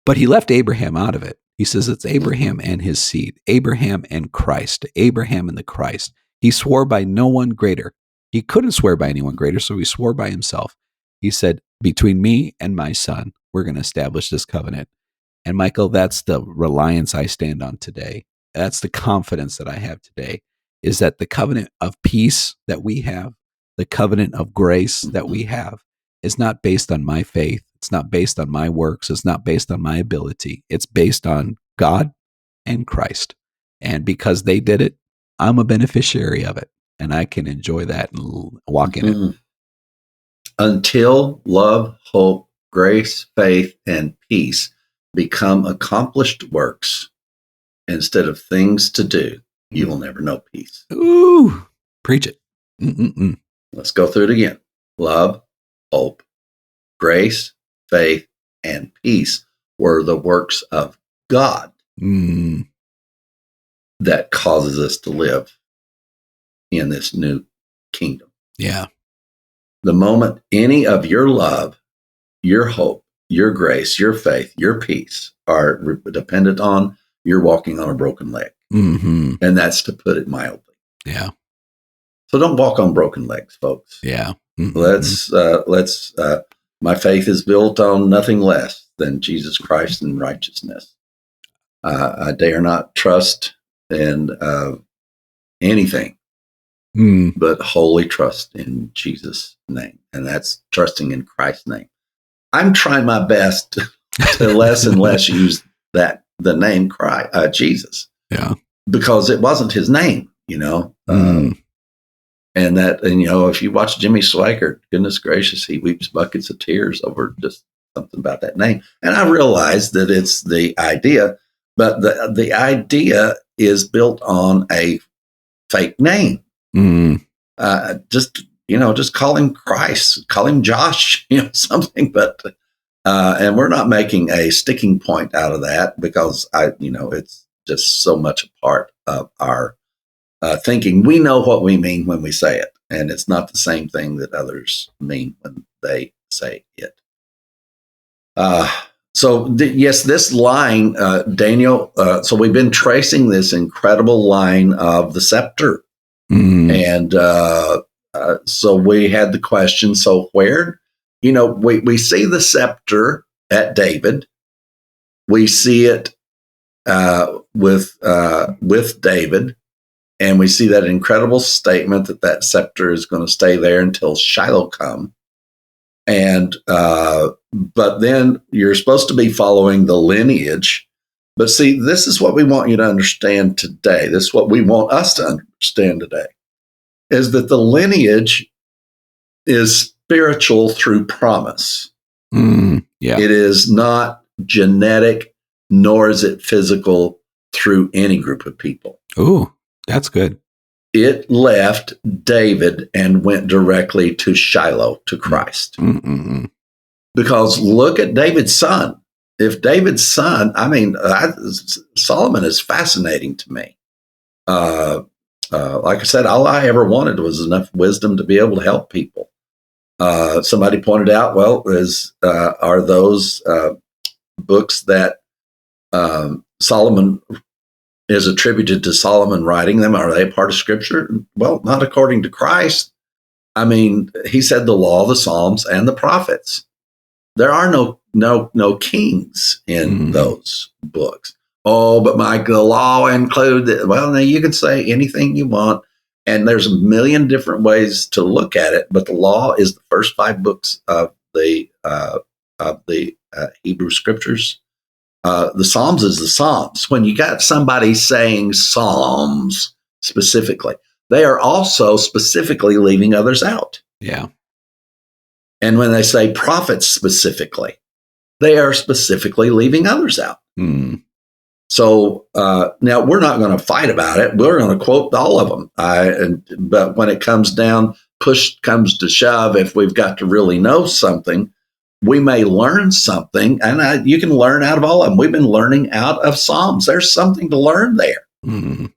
but he left Abraham out of it. He says it's Abraham and his seed, Abraham and Christ, Abraham and the Christ. He swore by no one greater. He couldn't swear by anyone greater, so he swore by himself. He said, between me and my son, we're going to establish this covenant. And Michael, that's the reliance I stand on today. That's the confidence that I have today, is that the covenant of peace that we have, the covenant of grace that we have, is not based on my faith. It's not based on my works. It's not based on my ability. It's based on God and Christ. And because they did it, I'm a beneficiary of it. And I can enjoy that and walk in it. Mhm. Until love, hope, grace, faith, and peace become accomplished works instead of things to do, you will never know peace. Ooh, preach it. Mm-mm-mm. Let's go through it again. Love, hope, grace, faith, and peace were the works of God that causes us to live in this new kingdom. Yeah. The moment any of your love, your hope, your grace, your faith, your peace are dependent on, you're walking on a broken leg. Mm-hmm. And that's to put it mildly. Yeah. So don't walk on broken legs, folks. Yeah. Mm-hmm. My faith is built on nothing less than Jesus Christ and righteousness. I dare not trust in anything but wholly trust in Jesus' name. And that's trusting in Christ's name. I'm trying my best to less and less use the name Christ, Jesus. Yeah. Because it wasn't his name, And if you watch Jimmy Swaggart, goodness gracious, he weeps buckets of tears over just something about that name. And I realize that it's the idea, but the idea is built on a fake name. Just call him Christ, call him Josh, something. But and we're not making a sticking point out of that because it's just so much a part of our thinking. We know what we mean when we say it, and it's not the same thing that others mean when they say it. Yes, this line, Daniel, so we've been tracing this incredible line of the scepter. And so we had the question, so where, we see the scepter at David. We see it with David. And we see that incredible statement that scepter is going to stay there until Shiloh come. And but then you're supposed to be following the lineage. But see, this is what we want you to understand today. This is what we want us to understand today, is that the lineage is spiritual through promise. Yeah. It is not genetic nor is it physical through any group of people. Ooh, that's good. It left David and went directly to Shiloh, to Christ. Mm-mm-mm. Because look at David's son. If David's son, Solomon is fascinating to me. Like I said, all I ever wanted was enough wisdom to be able to help people. Somebody pointed out, well, are those books that Solomon is attributed to Solomon writing them? Are they part of Scripture? Well, not according to Christ. I mean, he said the law, the Psalms, and the prophets. There are no kings in those books. Oh, but Mike, the law include. Well, now you can say anything you want, and there's a million different ways to look at it. But the law is the first 5 books of the Hebrew Scriptures. The Psalms is the Psalms. When you got somebody saying Psalms specifically, they are also specifically leaving others out. Yeah. And when they say prophets specifically, they are specifically leaving others out. Mm. So now we're not going to fight about it. We're going to quote all of them. But when it comes down, push comes to shove, if we've got to really know something, we may learn something, and you can learn out of all of them. We've been learning out of Psalms. There's something to learn there. Mm.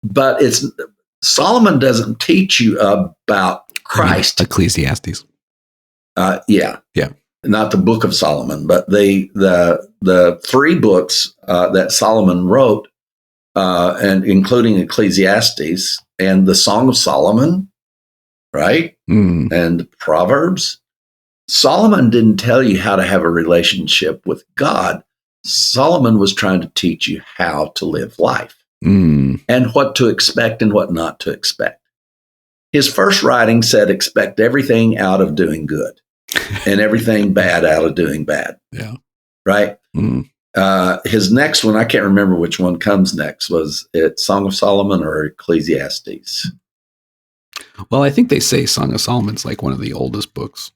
But Solomon doesn't teach you about Christ. Ecclesiastes. Yeah. Not the Book of Solomon, but the 3 books that Solomon wrote, and including Ecclesiastes and the Song of Solomon, right? Mm. And Proverbs. Solomon didn't tell you how to have a relationship with God. Solomon was trying to teach you how to live life and what to expect and what not to expect. His first writing said, expect everything out of doing good and everything bad out of doing bad. Yeah. Right? Mm. His next one, I can't remember which one comes next. Was it Song of Solomon or Ecclesiastes? Well, I think they say Song of Solomon's like one of the oldest books.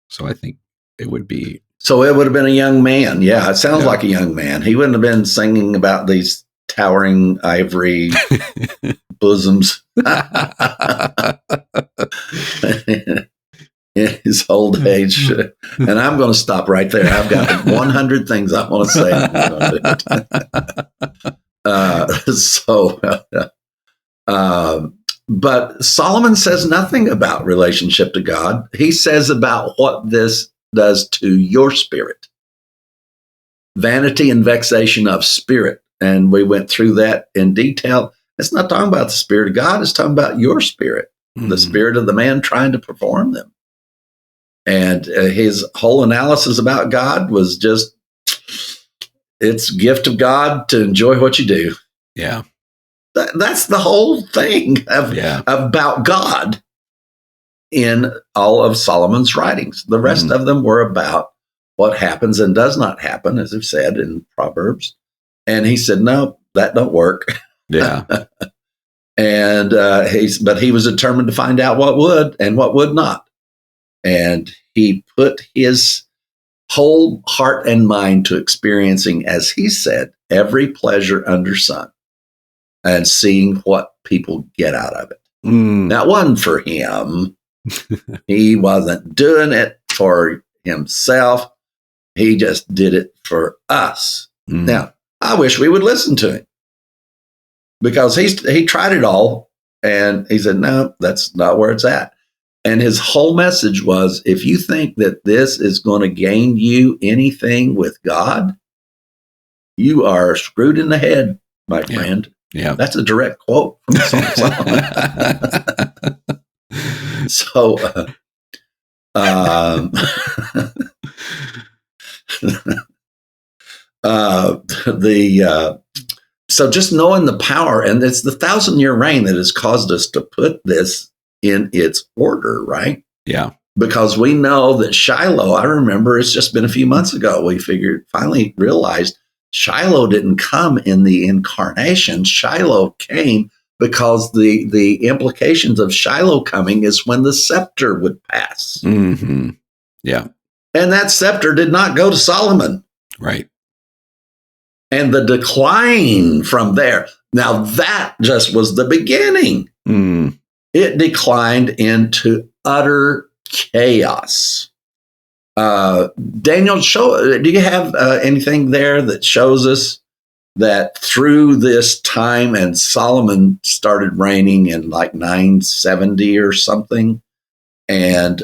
So I think it would be. So it would have been a young man. Yeah, it sounds like a young man. He wouldn't have been singing about these towering ivory bosoms. In his old age. And I'm going to stop right there. I've got 100 things I want to say. But Solomon says nothing about relationship to God. He says about what this does to your spirit. Vanity and vexation of spirit. And we went through that in detail. It's not talking about the Spirit of God. It's talking about your spirit, the spirit of the man trying to perform them. And his whole analysis about God was just, it's a gift of God to enjoy what you do. Yeah. That's the whole thing about God in all of Solomon's writings. The rest of them were about what happens and does not happen, as I've said in Proverbs. And he said, no, that don't work. Yeah. And but he was determined to find out what would and what would not. And he put his whole heart and mind to experiencing, as he said, every pleasure under sun and seeing what people get out of it. That wasn't for him. He wasn't doing it for himself. He just did it for us. Now, I wish we would listen to him, because he tried it all and he said, no, that's not where it's at. And his whole message was, if you think that this is going to gain you anything with God, you are screwed in the head, my friend. Yeah. That's a direct quote from the Song of Solomon. So just knowing the power, and it's the 1,000-year reign that has caused us to put this in its order, right? Yeah. Because we know that Shiloh, I remember it's just been a few months ago, we finally realized Shiloh didn't come in the incarnation. Shiloh came because the implications of Shiloh coming is when the scepter would pass. Mm-hmm. Yeah. And that scepter did not go to Solomon. Right. and the decline from there. Now, that just was the beginning. Mm. It declined into utter chaos. Daniel, do you have anything there that shows us that through this time, and Solomon started reigning in like 970 or something, and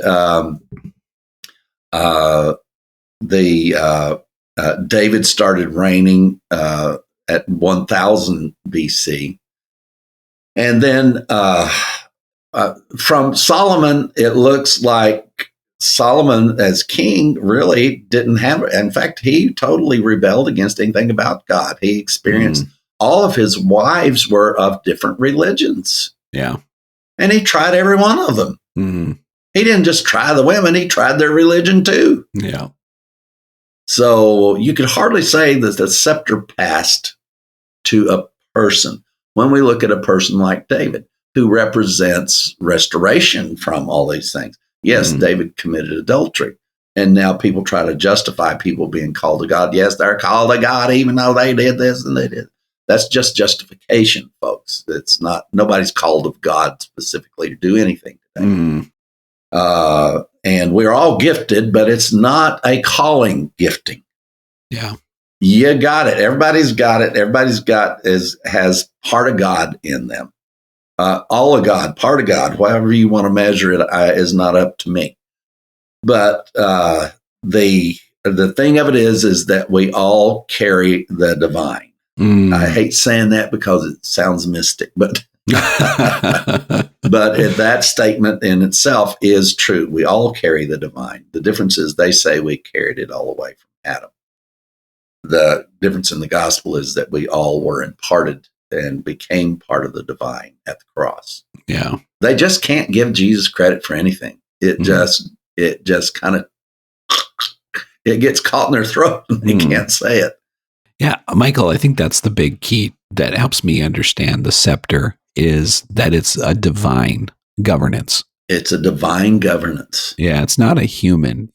David started reigning at 1000 BC, and then from Solomon, it looks like Solomon as king really didn't have it. In fact, he totally rebelled against anything about God. He experienced all of his wives were of different religions. Yeah. And he tried every one of them. Mm-hmm. He didn't just try the women, he tried their religion too. Yeah. So you could hardly say that the scepter passed to a person when we look at a person like David, who represents restoration from all these things. Yes, David committed adultery. And now people try to justify people being called to God. Yes, they're called to God, even though they did this and they did. That's just justification, folks. It's not, nobody's called of God specifically to do anything today. And we're all gifted, but it's not a calling gifting. Yeah. You got it. Everybody's got it. Everybody's has part of God in them. All of God, part of God, however you want to measure it, is not up to me. But the thing of it is that we all carry the divine. I hate saying that because it sounds mystic, but that statement in itself is true. We all carry the divine. The difference is they say we carried it all the way from Adam. The difference in the gospel is that we all were imparted and became part of the divine at the cross. Yeah. They just can't give Jesus credit for anything. It just kind of, it gets caught in their throat and they can't say it. Yeah. Michael, I think that's the big key that helps me understand the scepter is that it's a divine governance. It's a divine governance. Yeah. It's not a human,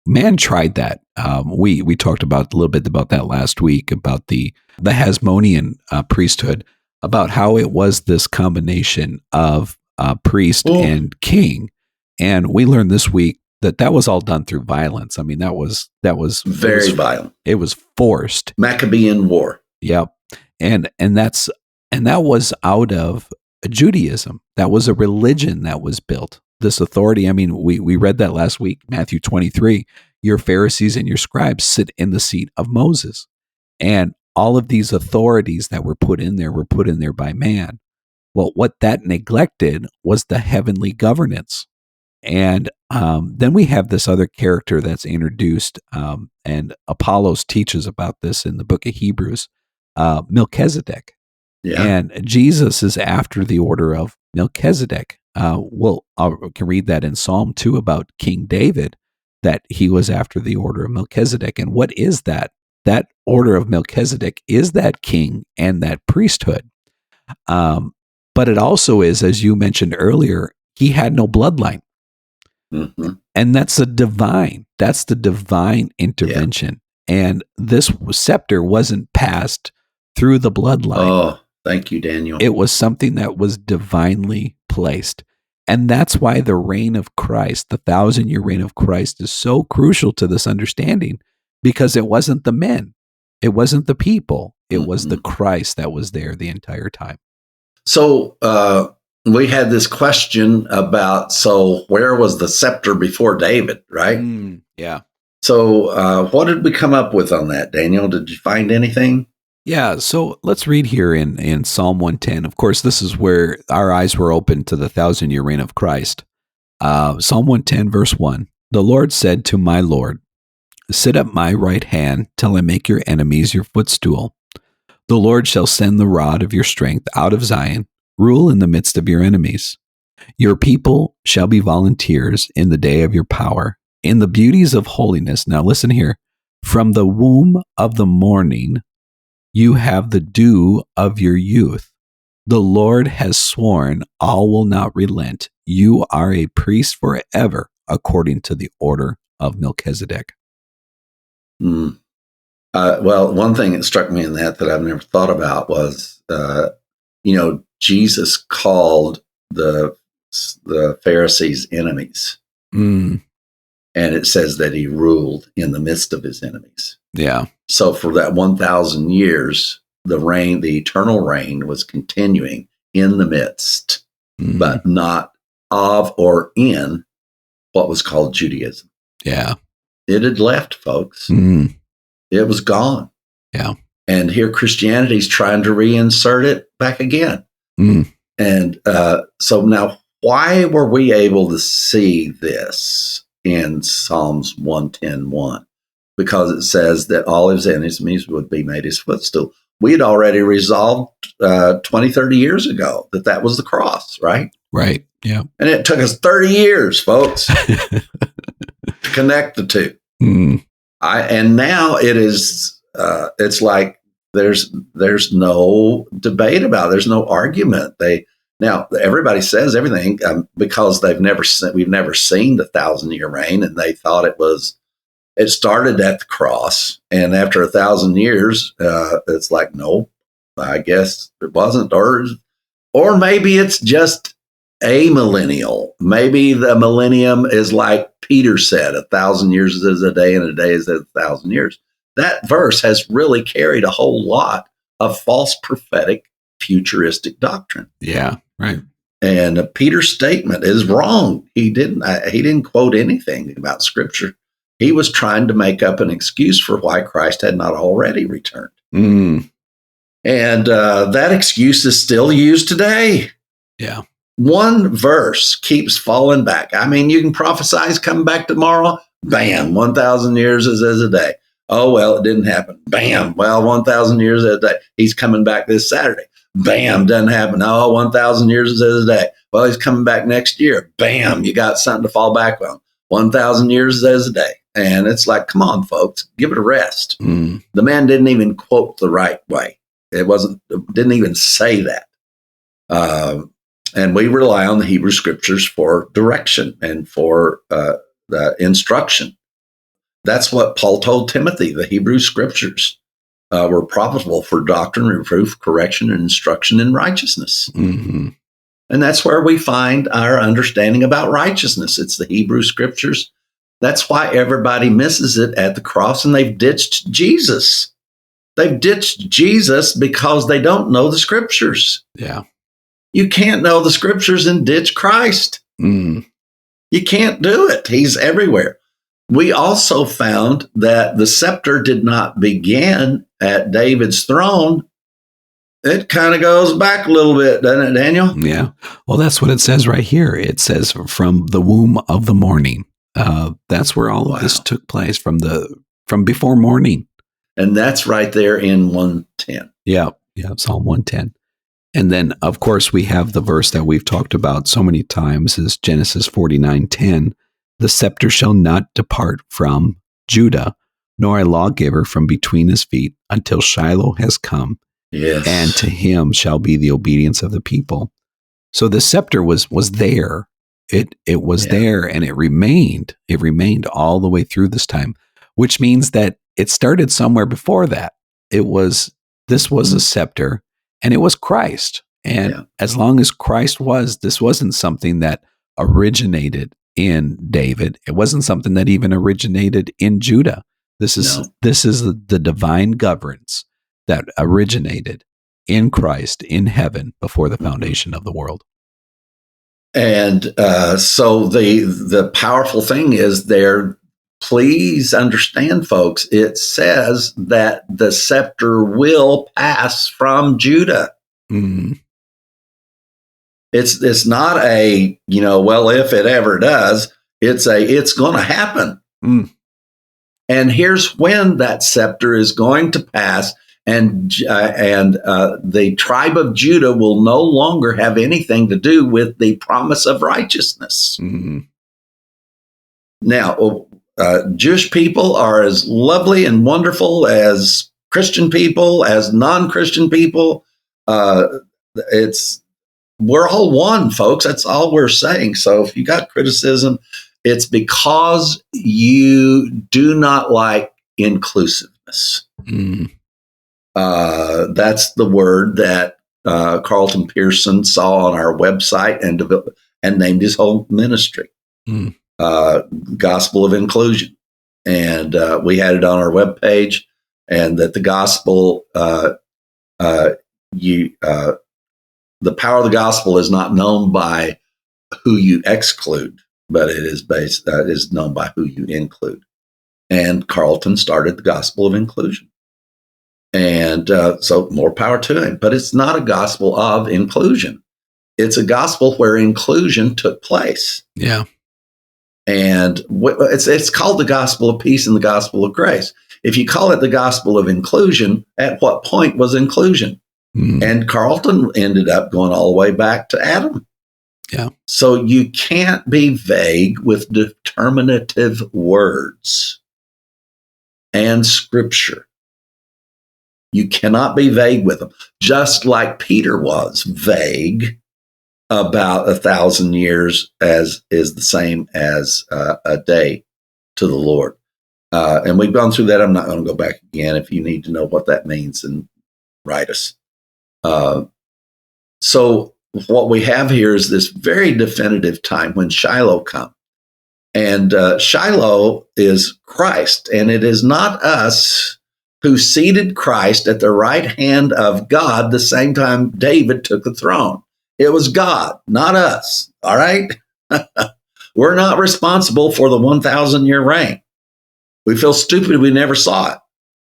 man tried that. We talked about a little bit about that last week about the Hasmonean priesthood, about how it was this combination of priest and king. And we learned this week that was all done through violence. I mean, that was very violent. It was forced. Maccabean War. Yep. And that was out of Judaism. That was a religion that was built. This authority. I mean, we read that last week, Matthew 23. Your Pharisees and your scribes sit in the seat of Moses. And all of these authorities that were put in there by man. Well, what that neglected was the heavenly governance. And then we have this other character that's introduced, and Apollos teaches about this in the book of Hebrews, Melchizedek. Yeah. And Jesus is after the order of Melchizedek. I can read that in Psalm 2 about King David, that he was after the order of Melchizedek. And what is that? That order of Melchizedek is that king and that priesthood. But it also is, as you mentioned earlier, he had no bloodline. And that's the divine intervention. Yeah. And this scepter wasn't passed through the bloodline. Oh, thank you, Daniel. It was something that was divinely placed. And that's why the reign of Christ, the 1,000-year reign of Christ, is so crucial to this understanding, because it wasn't the men, it wasn't the people, it was the Christ that was there the entire time. So we had this question about, so where was the scepter before David, right? Yeah. So what did we come up with on that, Daniel? Did you find anything? Yeah, so let's read here in Psalm 110. Of course, this is where our eyes were opened to the 1,000-year reign of Christ. Psalm 110, verse 1. The Lord said to my Lord, sit at my right hand till I make your enemies your footstool. The Lord shall send the rod of your strength out of Zion, rule in the midst of your enemies. Your people shall be volunteers in the day of your power, in the beauties of holiness. Now listen here. From the womb of the morning, you have the dew of your youth. The Lord has sworn, all will not relent. You are a priest forever, according to the order of Melchizedek. Well, one thing that struck me in that I've never thought about was, Jesus called the Pharisees enemies, Mm, and it says that he ruled in the midst of his enemies. yeah. So for that 1,000 years, the eternal reign was continuing in the midst, but not of or in what was called Judaism. Yeah. It had left, folks. Mm, It was gone. yeah. And here Christianity's trying to reinsert it back again. Mm, And so now, why were we able to see this in Psalms 110:1? Because it says that all his enemies would be made his footstool. We had already resolved 20, 30 years ago that was the cross, right? right. Yeah. And it took us 30 years, folks, to connect the two. Mm, And now it is, it's like there's no debate about it. There's no argument. Now everybody says everything because we've never seen the 1,000-year reign, and they thought it started at the cross, and after 1,000 years, it's like, no, I guess it wasn't, or maybe it's just a millennial. Maybe the millennium is like Peter said, 1,000 years is a day, and a day is 1,000 years. That verse has really carried a whole lot of false prophetic futuristic doctrine. yeah. Right. And Peter's statement is wrong. He didn't quote anything about Scripture. He was trying to make up an excuse for why Christ had not already returned. Mm, And that excuse is still used today. yeah. One verse keeps falling back. I mean, you can prophesy he's coming back tomorrow. Bam, 1,000 years is as a day. Oh, well, it didn't happen. Bam, well, 1,000 years is a day. He's coming back this Saturday. Bam, doesn't happen. Oh, 1,000 years is as a day. Well, he's coming back next year. Bam, you got something to fall back on. 1,000 years is as a day. And it's like, come on, folks, give it a rest. Mm, The man didn't even quote the right way. Didn't even say that. And we rely on the Hebrew Scriptures for direction and for the instruction. That's what Paul told Timothy. The Hebrew Scriptures were profitable for doctrine, reproof, correction, and instruction in righteousness. mm-hmm. And that's where we find our understanding about righteousness. It's the Hebrew Scriptures. That's why everybody misses it at the cross, and they've ditched Jesus. They've ditched Jesus because they don't know the Scriptures. Yeah. You can't know the Scriptures and ditch Christ. Mm, You can't do it. He's everywhere. We also found that the scepter did not begin at David's throne. It kind of goes back a little bit, doesn't it, Daniel? yeah. Well, that's what it says right here. It says from the womb of the morning. That's where all of this took place, from before morning. And that's right there in 110. Yeah. Yeah. Psalm 110. And then, of course, we have the verse that we've talked about so many times is Genesis 49:10. The scepter shall not depart from Judah, nor a lawgiver from between his feet until Shiloh has come. Yes. And to him shall be the obedience of the people. So the scepter was there. It was there, and it remained. It remained all the way through this time, which means that it started somewhere before that. This was a scepter, and it was Christ. And as long as Christ this wasn't something that originated in David. It wasn't something that even originated in Judah. This is the divine governance that originated in Christ in heaven before the foundation of the world. And so the powerful thing is there. Please understand, folks, it says that the scepter will pass from Judah. Mm-hmm. It's not a, well, if it ever does, it's going to happen. Mm. And here's when that scepter is going to pass. And the tribe of Judah will no longer have anything to do with the promise of righteousness. Mm-hmm. Now, Jewish people are as lovely and wonderful as Christian people, as non-Christian people. We're all one, folks. That's all we're saying. So if you got criticism, it's because you do not like inclusiveness. Mm. That's the word that Carlton Pearson saw on our website and named his whole ministry, Mm. Gospel of Inclusion. And we had it on our webpage, and that the gospel, the power of the gospel is not known by who you exclude, but it is known by who you include. And Carlton started the Gospel of Inclusion. And so more power to him. But it's not a gospel of inclusion. It's a gospel where inclusion took place. Yeah. And it's called the gospel of peace and the gospel of grace. If you call it the gospel of inclusion, at what point was inclusion? Mm. And Carlton ended up going all the way back to Adam. Yeah. So you can't be vague with determinative words and scripture. You cannot be vague with them, just like Peter was vague about 1,000 years as is the same as a day to the Lord. And we've gone through that. I'm not going to go back again. If you need to know what that means, then write us. So what we have here is this very definitive time when Shiloh comes. And Shiloh is Christ, and it is not us who seated Christ at the right hand of God the same time David took the throne. It was God, not us. All right? We're not responsible for the 1,000-year reign. We feel stupid we never saw it.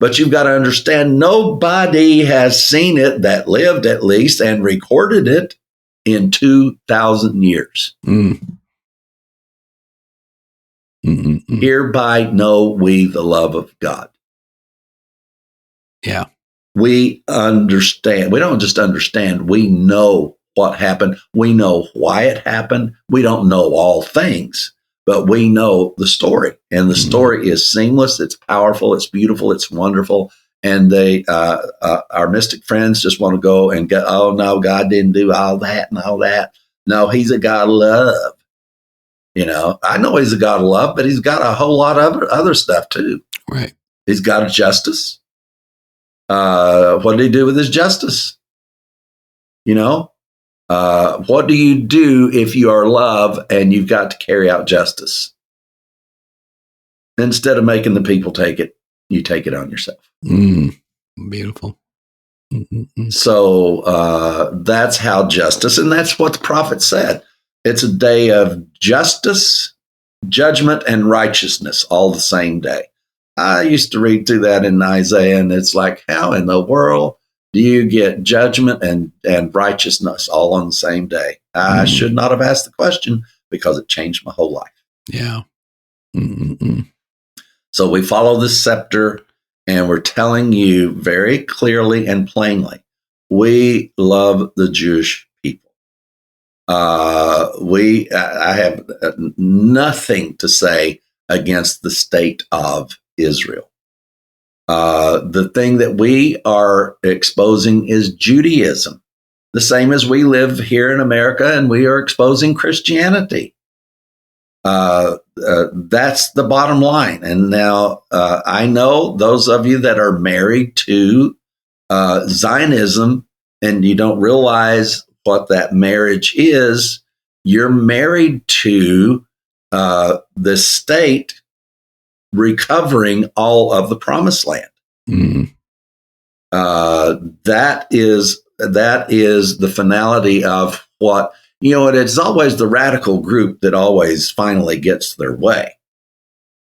But you've got to understand, nobody has seen it that lived at least and recorded it in 2,000 years. Mm. Mm-mm-mm. Hereby know we the love of God. Yeah. We understand. We don't just understand. We know what happened. We know why it happened. We don't know all things, but we know the story. And the story is seamless. It's powerful. It's beautiful. It's wonderful. And our mystic friends just want to go and go, oh, no, God didn't do all that and all that. No, he's a God of love. You know, I know he's a God of love, but he's got a whole lot of other stuff too. Right. He's got a justice. What did he do with his justice? You know, what do you do if you are love and you've got to carry out justice? Instead of making the people take it, you take it on yourself. Beautiful. Mm-mm-mm. So that's how justice, and that's what the prophet said. It's a day of justice, judgment, and righteousness all the same day. I used to read through that in Isaiah, and it's like, how in the world do you get judgment and righteousness all on the same day? I should not have asked the question because it changed my whole life. Yeah. Mm-mm-mm. So we follow this scepter, and we're telling you very clearly and plainly, we love the Jewish people. I have nothing to say against the state of Israel. The thing that we are exposing is Judaism, the same as we live here in America, and we are exposing Christianity. That's the bottom line. And now I know those of you that are married to Zionism and you don't realize what that marriage is, you're married to the state recovering all of the promised land. That is the finality of what, you know, it's always the radical group that always finally gets their way.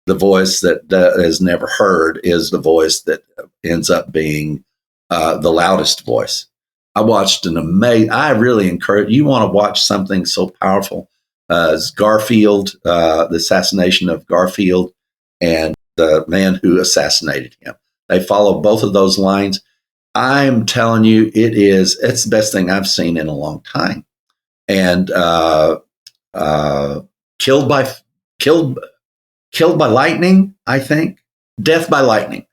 The voice that is never heard is the voice that ends up being the loudest voice. I watched I really encourage, you want to watch something so powerful as Garfield, the assassination of Garfield and the man who assassinated him. They follow both of those lines. I'm telling you, it's the best thing I've seen in a long time. And killed by lightning, I think. Death by lightning.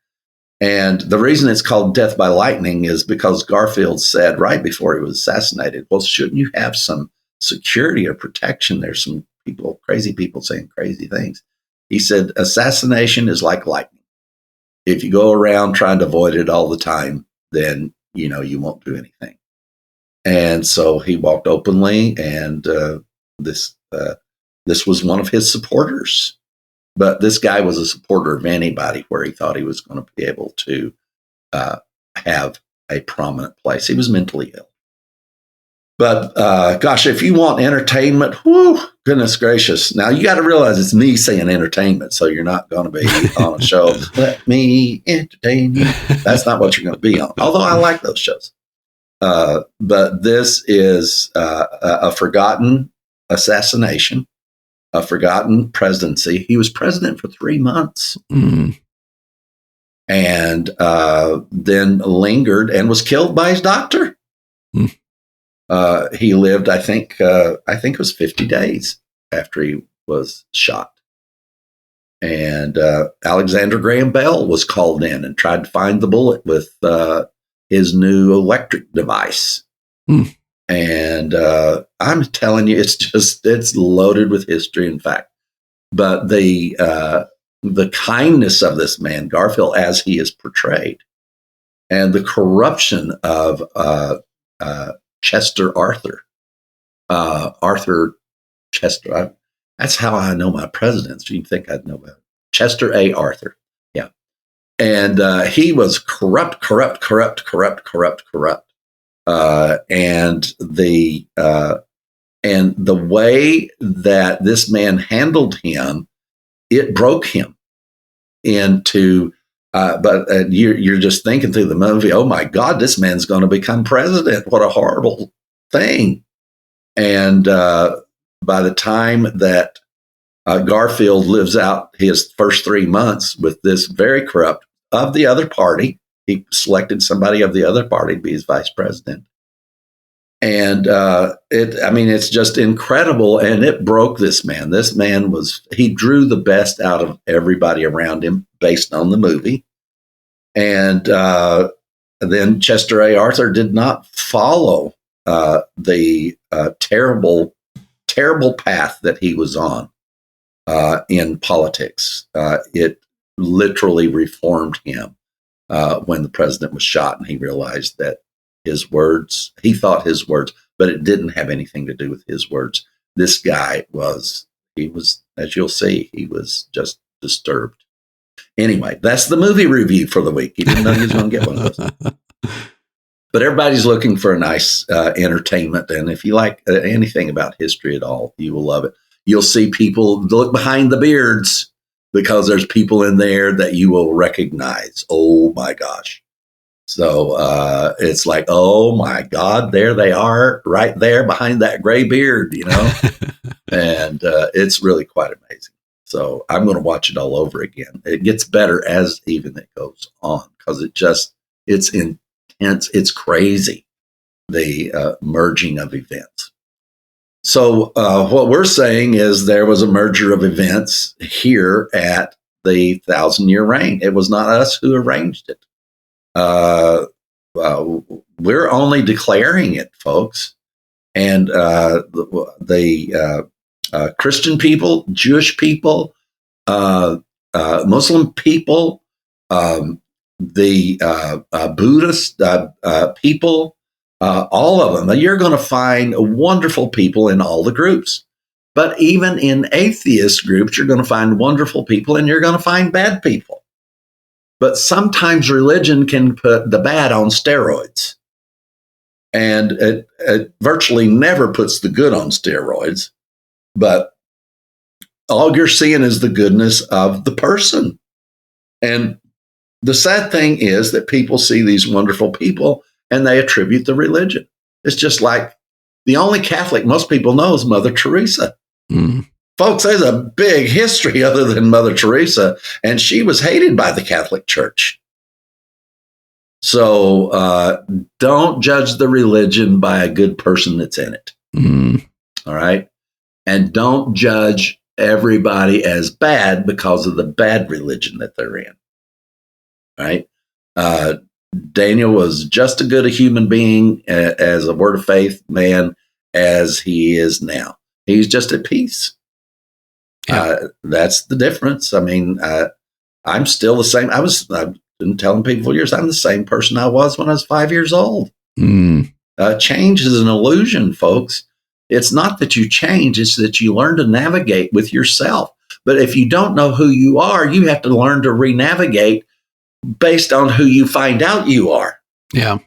And the reason it's called death by lightning is because Garfield said right before he was assassinated, well, shouldn't you have some security or protection? There's some people, crazy people saying crazy things. He said, assassination is like lightning. If you go around trying to avoid it all the time, then, you won't do anything. And so he walked openly, and this was one of his supporters. But this guy was a supporter of anybody where he thought he was going to be able to have a prominent place. He was mentally ill. But gosh, if you want entertainment, goodness gracious. Now you got to realize it's me saying entertainment, so you're not going to be on a show. Let me entertain you. That's not what you're going to be on. Although I like those shows. But this is a forgotten assassination, a forgotten presidency. He was president for 3 months. And then lingered and was killed by his doctor. He lived, I think it was 50 days after he was shot. And Alexander Graham Bell was called in and tried to find the bullet with his new electric device. And I'm telling you, it's loaded with history and fact. But the kindness of this man, Garfield, as he is portrayed, and the corruption of Chester Arthur. Arthur Chester. That's how I know my presidents. You'd think I'd know about it. Chester A. Arthur. Yeah. And he was corrupt. And the way that this man handled him, it broke him into. But you're just thinking through the movie, oh my God, this man's going to become president. What a horrible thing. And by the time that Garfield lives out his first 3 months with this very corrupt of the other party, he selected somebody of the other party to be his vice president. And it's just incredible. And it broke this man. This man he drew the best out of everybody around him based on the movie. And then Chester A. Arthur did not follow the terrible path that he was on in politics. It literally reformed him when the president was shot, and he realized that he thought his words, but it didn't have anything to do with his words. This guy was, as you'll see, he was just disturbed. Anyway, that's the movie review for the week. You didn't know he was going to get one of those. But everybody's looking for a nice entertainment. And if you like anything about history at all, you will love it. You'll see people look behind the beards because there's people in there that you will recognize. Oh, my gosh. So it's like, oh, my God, there they are right there behind that gray beard, and it's really quite amazing. So I'm going to watch it all over again. It gets better as even it goes on because it's intense. It's crazy, the merging of events. So what we're saying is there was a merger of events here at the 1,000-year reign. It was not us who arranged it. We're only declaring it, folks. And the Christian people, Jewish people, Muslim people, the Buddhist people, all of them. You're going to find wonderful people in all the groups. But even in atheist groups, you're going to find wonderful people and you're going to find bad people. But sometimes religion can put the bad on steroids. And it virtually never puts the good on steroids. But all you're seeing is the goodness of the person. And the sad thing is that people see these wonderful people and they attribute the religion. It's just like the only Catholic most people know is Mother Teresa. Folks, there's a big history other than Mother Teresa, and she was hated by the Catholic Church. So don't judge the religion by a good person that's in it. All right? And don't judge everybody as bad because of the bad religion that they're in. All right? Daniel was just as good a human being as a word of faith man as he is now. He's just at peace. Yeah. That's the difference. I mean, I'm still the same. I've been telling people for years, I'm the same person I was when I was 5 years old. Change is an illusion, folks. It's not that you change, it's that you learn to navigate with yourself. But if you don't know who you are, you have to learn to re-navigate based on who you find out you are. Yeah.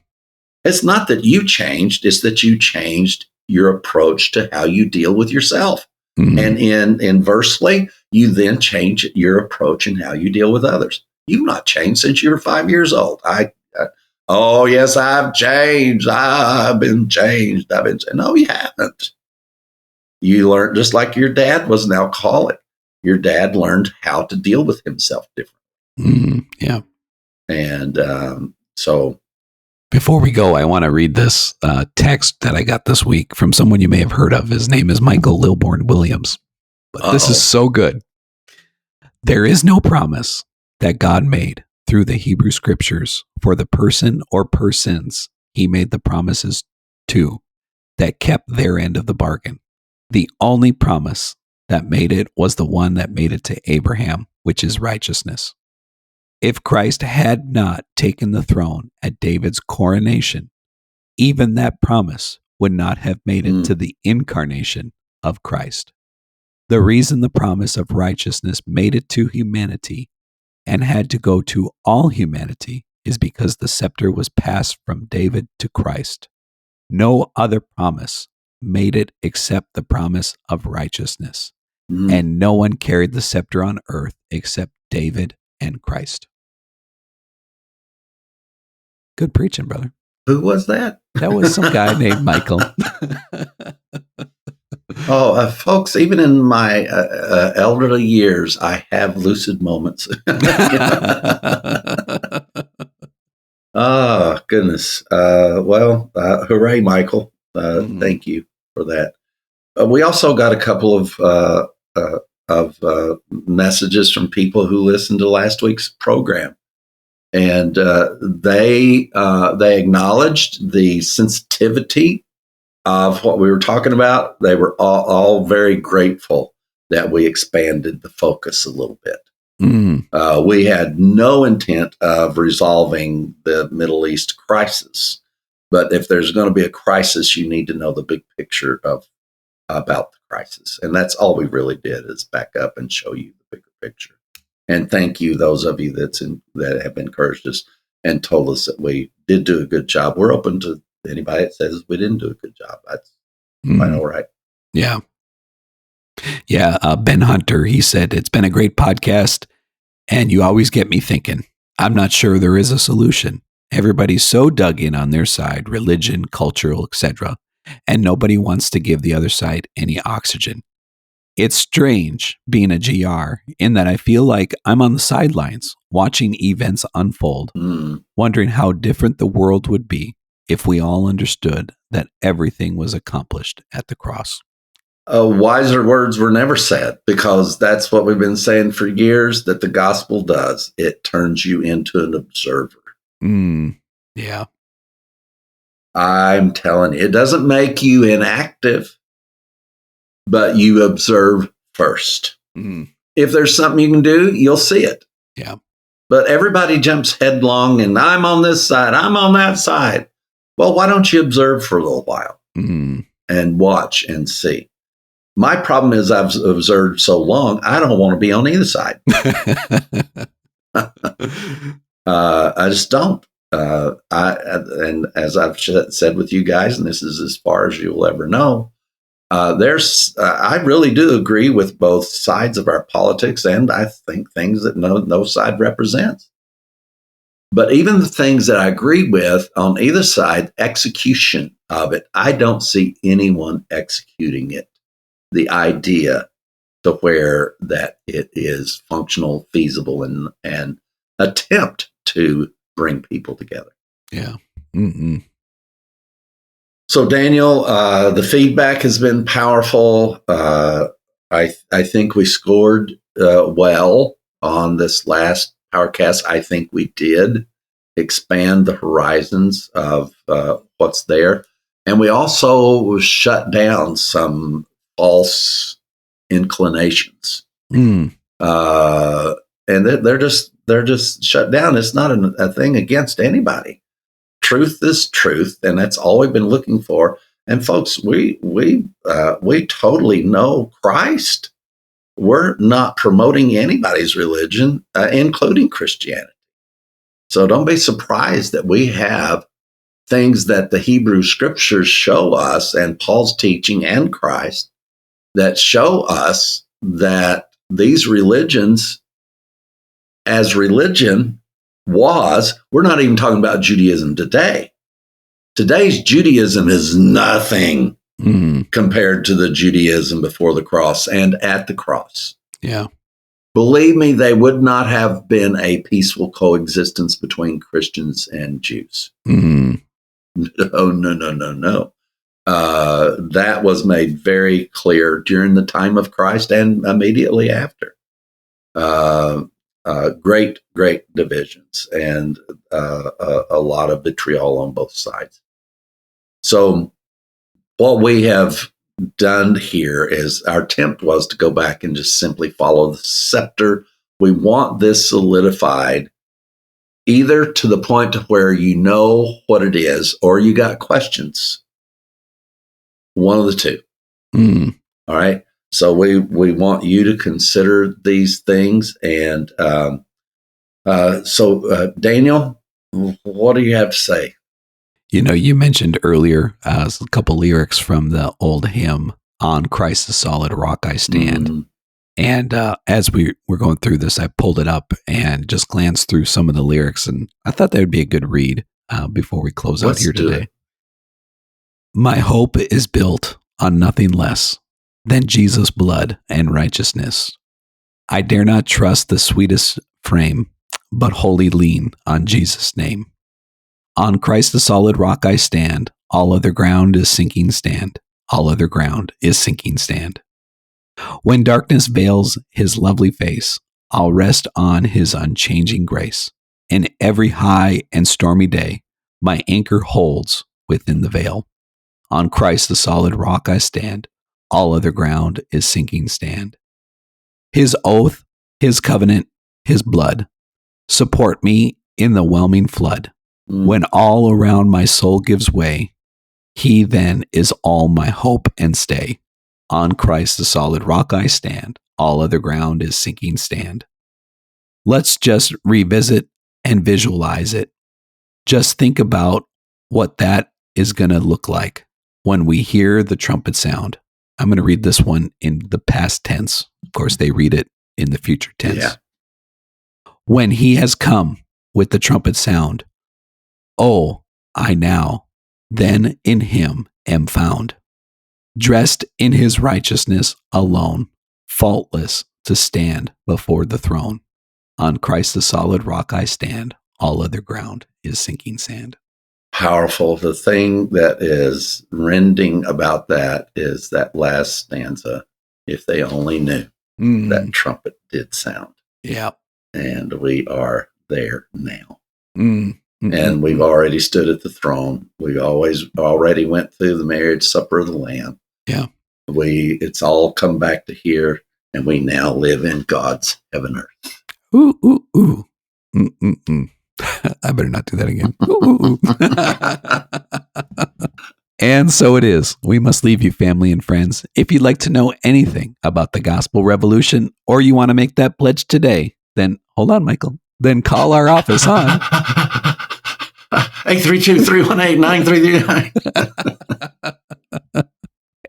It's not that you changed, it's that you changed your approach to how you deal with yourself. And inversely, you then change your approach and how you deal with others. You've not changed since you were 5 years old. Oh, yes, I've changed. I've been changed. No, you haven't. You learned, just like your dad was an alcoholic. Your dad learned how to deal with himself differently. Yeah. And so. Before we go, I want to read this text that I got this week from someone you may have heard of. His name is Michael Lilborn Williams. But this is so good. There is no promise that God made through the Hebrew scriptures for the person or persons he made the promises to that kept their end of the bargain. The only promise that made it was the one that made it to Abraham, which is righteousness. If Christ had not taken the throne at David's coronation, even that promise would not have made it to the incarnation of Christ. The reason the promise of righteousness made it to humanity and had to go to all humanity is because the scepter was passed from David to Christ. No other promise made it except the promise of righteousness. And no one carried the scepter on earth except David and Christ. Good preaching, brother. Who was that? That was some guy named Michael. Folks, even in my elderly years, I have lucid moments. Oh, goodness. Hooray, Michael. Thank you for that. We also got a couple of messages from people who listened to last week's program. And they acknowledged the sensitivity of what we were talking about. They were all very grateful that we expanded the focus a little bit. We had no intent of resolving the Middle East crisis. But if there's going to be a crisis, you need to know the big picture about the crisis. And that's all we really did, is back up and show you the bigger picture. And thank you, those of you that have encouraged us and told us that we did do a good job. We're open to anybody that says we didn't do a good job. That's quite all right. Yeah. Yeah. Ben Hunter, he said, it's been a great podcast and you always get me thinking. I'm not sure there is a solution. Everybody's so dug in on their side, religion, cultural, etc., and nobody wants to give the other side any oxygen. It's strange being a GR in that I feel like I'm on the sidelines watching events unfold, wondering how different the world would be if we all understood that everything was accomplished at the cross. Wiser words were never said, because that's what we've been saying for years, that the gospel does. It turns you into an observer. Yeah. I'm telling you, it doesn't make you inactive, but you observe first. If there's something you can do, you'll see it. Yeah. But everybody jumps headlong and I'm on this side, I'm on that side. Well, why don't you observe for a little while and watch and see? My problem is I've observed so long, I don't want to be on either side. I just don't. And as I've said with you guys, and this is as far as you'll ever know, I really do agree with both sides of our politics, and I think things that no side represents. But even the things that I agree with on either side, execution of it, I don't see anyone executing it. The idea to where that it is functional, feasible, and attempt to bring people together. Yeah. So, Daniel, the feedback has been powerful. I think we scored well on this last Powercast. I think we did expand the horizons of what's there. And we also shut down some false inclinations. And and they're just shut down. It's not a thing against anybody. Truth is truth, and that's all we've been looking for. And folks, we totally know Christ. We're not promoting anybody's religion, including Christianity. So don't be surprised that we have things that the Hebrew scriptures show us, and Paul's teaching and Christ, that show us that these religions, as religion was, we're not even talking about Judaism today. Today's Judaism is nothing compared to the Judaism before the cross and at the cross. Yeah. Believe me, they would not have been a peaceful coexistence between Christians and Jews. No. That was made very clear during the time of Christ and immediately after. Great divisions and a lot of vitriol on both sides. So what we have done here is our attempt was to go back and just simply follow the scepter. We want this solidified either to the point to where you know what it is or you got questions. One of the two. All right. So we want you to consider these things. And so Daniel, what do you have to say? You mentioned earlier a couple lyrics from the old hymn, "On Christ the Solid Rock I Stand." And as we were going through this, I pulled it up and just glanced through some of the lyrics, and I thought that would be a good read before we close out here today. My hope is built on nothing less than Jesus' blood and righteousness. I dare not trust the sweetest frame, but wholly lean on Jesus' name. On Christ the solid rock I stand, all other ground is sinking sand. All other ground is sinking sand. When darkness veils his lovely face, I'll rest on his unchanging grace. In every high and stormy day, my anchor holds within the veil. On Christ the solid rock I stand, all other ground is sinking sand. His oath, his covenant, his blood, support me in the whelming flood. When all around my soul gives way, he then is all my hope and stay. On Christ the solid rock I stand, all other ground is sinking sand. Let's just revisit and visualize it. Just think about what that is going to look like when we hear the trumpet sound. I'm going to read this one in the past tense. Of course, they read it in the future tense. Yeah. When he has come with the trumpet sound, oh, I now, then in him am found, dressed in his righteousness alone, faultless to stand before the throne. On Christ the solid rock I stand, all other ground is sinking sand. Powerful. The thing that is rending about that is that last stanza. If they only knew that trumpet did sound. Yeah. And we are there now. And we've already stood at the throne. We already went through the marriage supper of the Lamb. Yeah. It's all come back to here, and we now live in God's heaven earth. Ooh, ooh, ooh. I better not do that again. Ooh, ooh. And so it is. We must leave you, family and friends. If you'd like to know anything about the Gospel Revolution, or you want to make that pledge today, then hold on, Michael. Then call our office on 832-318-9339.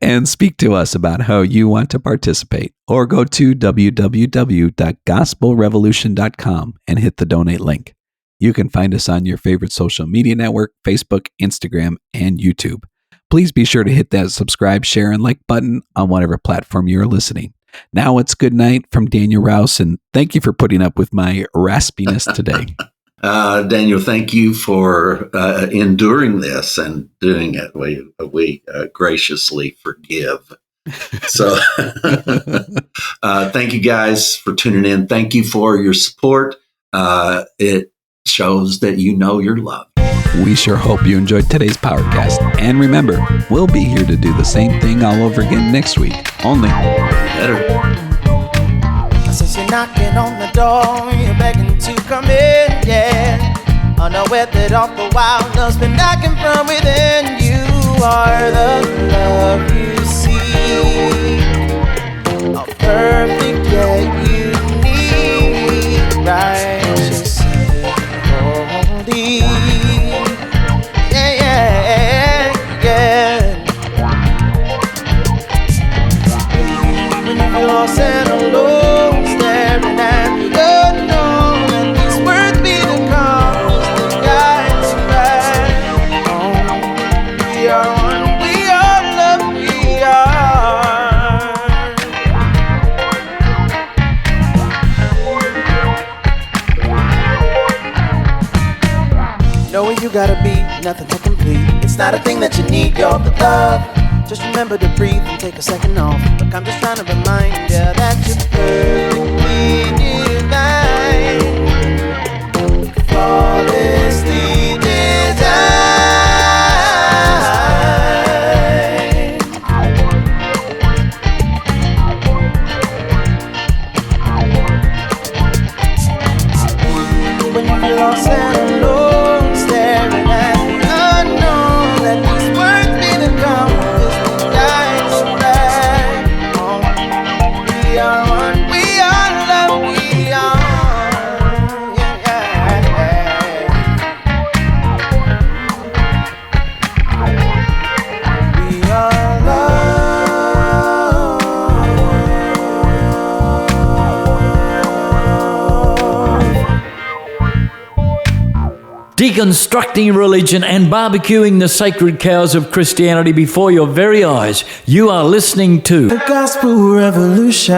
And speak to us about how you want to participate, or go to www.gospelrevolution.com and hit the donate link. You can find us on your favorite social media network, Facebook, Instagram, and YouTube. Please be sure to hit that subscribe, share, and like button on whatever platform you're listening. Now it's good night from Daniel Rouse, and thank you for putting up with my raspiness today. Daniel, thank you for enduring this and doing it. We graciously forgive. So thank you guys for tuning in. Thank you for your support. It shows that you know you're loved. We sure hope you enjoyed today's Powercast. And remember, we'll be here to do the same thing all over again next week. Only better. knocking on the door, you're begging to come in, yeah. Unaware that all the while love's been knocking from within. You are the love you seek, a perfect yet unique, righteous, holy. Yeah, yeah, yeah. When you feel lost and alone, staring at the unknown, and these words be the compass that guides you back home. We are one, we are love, we are. Know where you gotta be, nothing to complete. It's not a thing that you need, you're the love. Just remember to breathe and take a second off. Look, I'm just trying to remind you that you're perfectly divine, flawlessly designed. When you feel lost and alone, staring at the unknown, let these words be the compass that guides you back home. We are one, we are love, we are. Yeah, yeah. We are love. Deconstructing religion and barbecuing the sacred cows of Christianity before your very eyes. You are listening to The Gospel Revolution.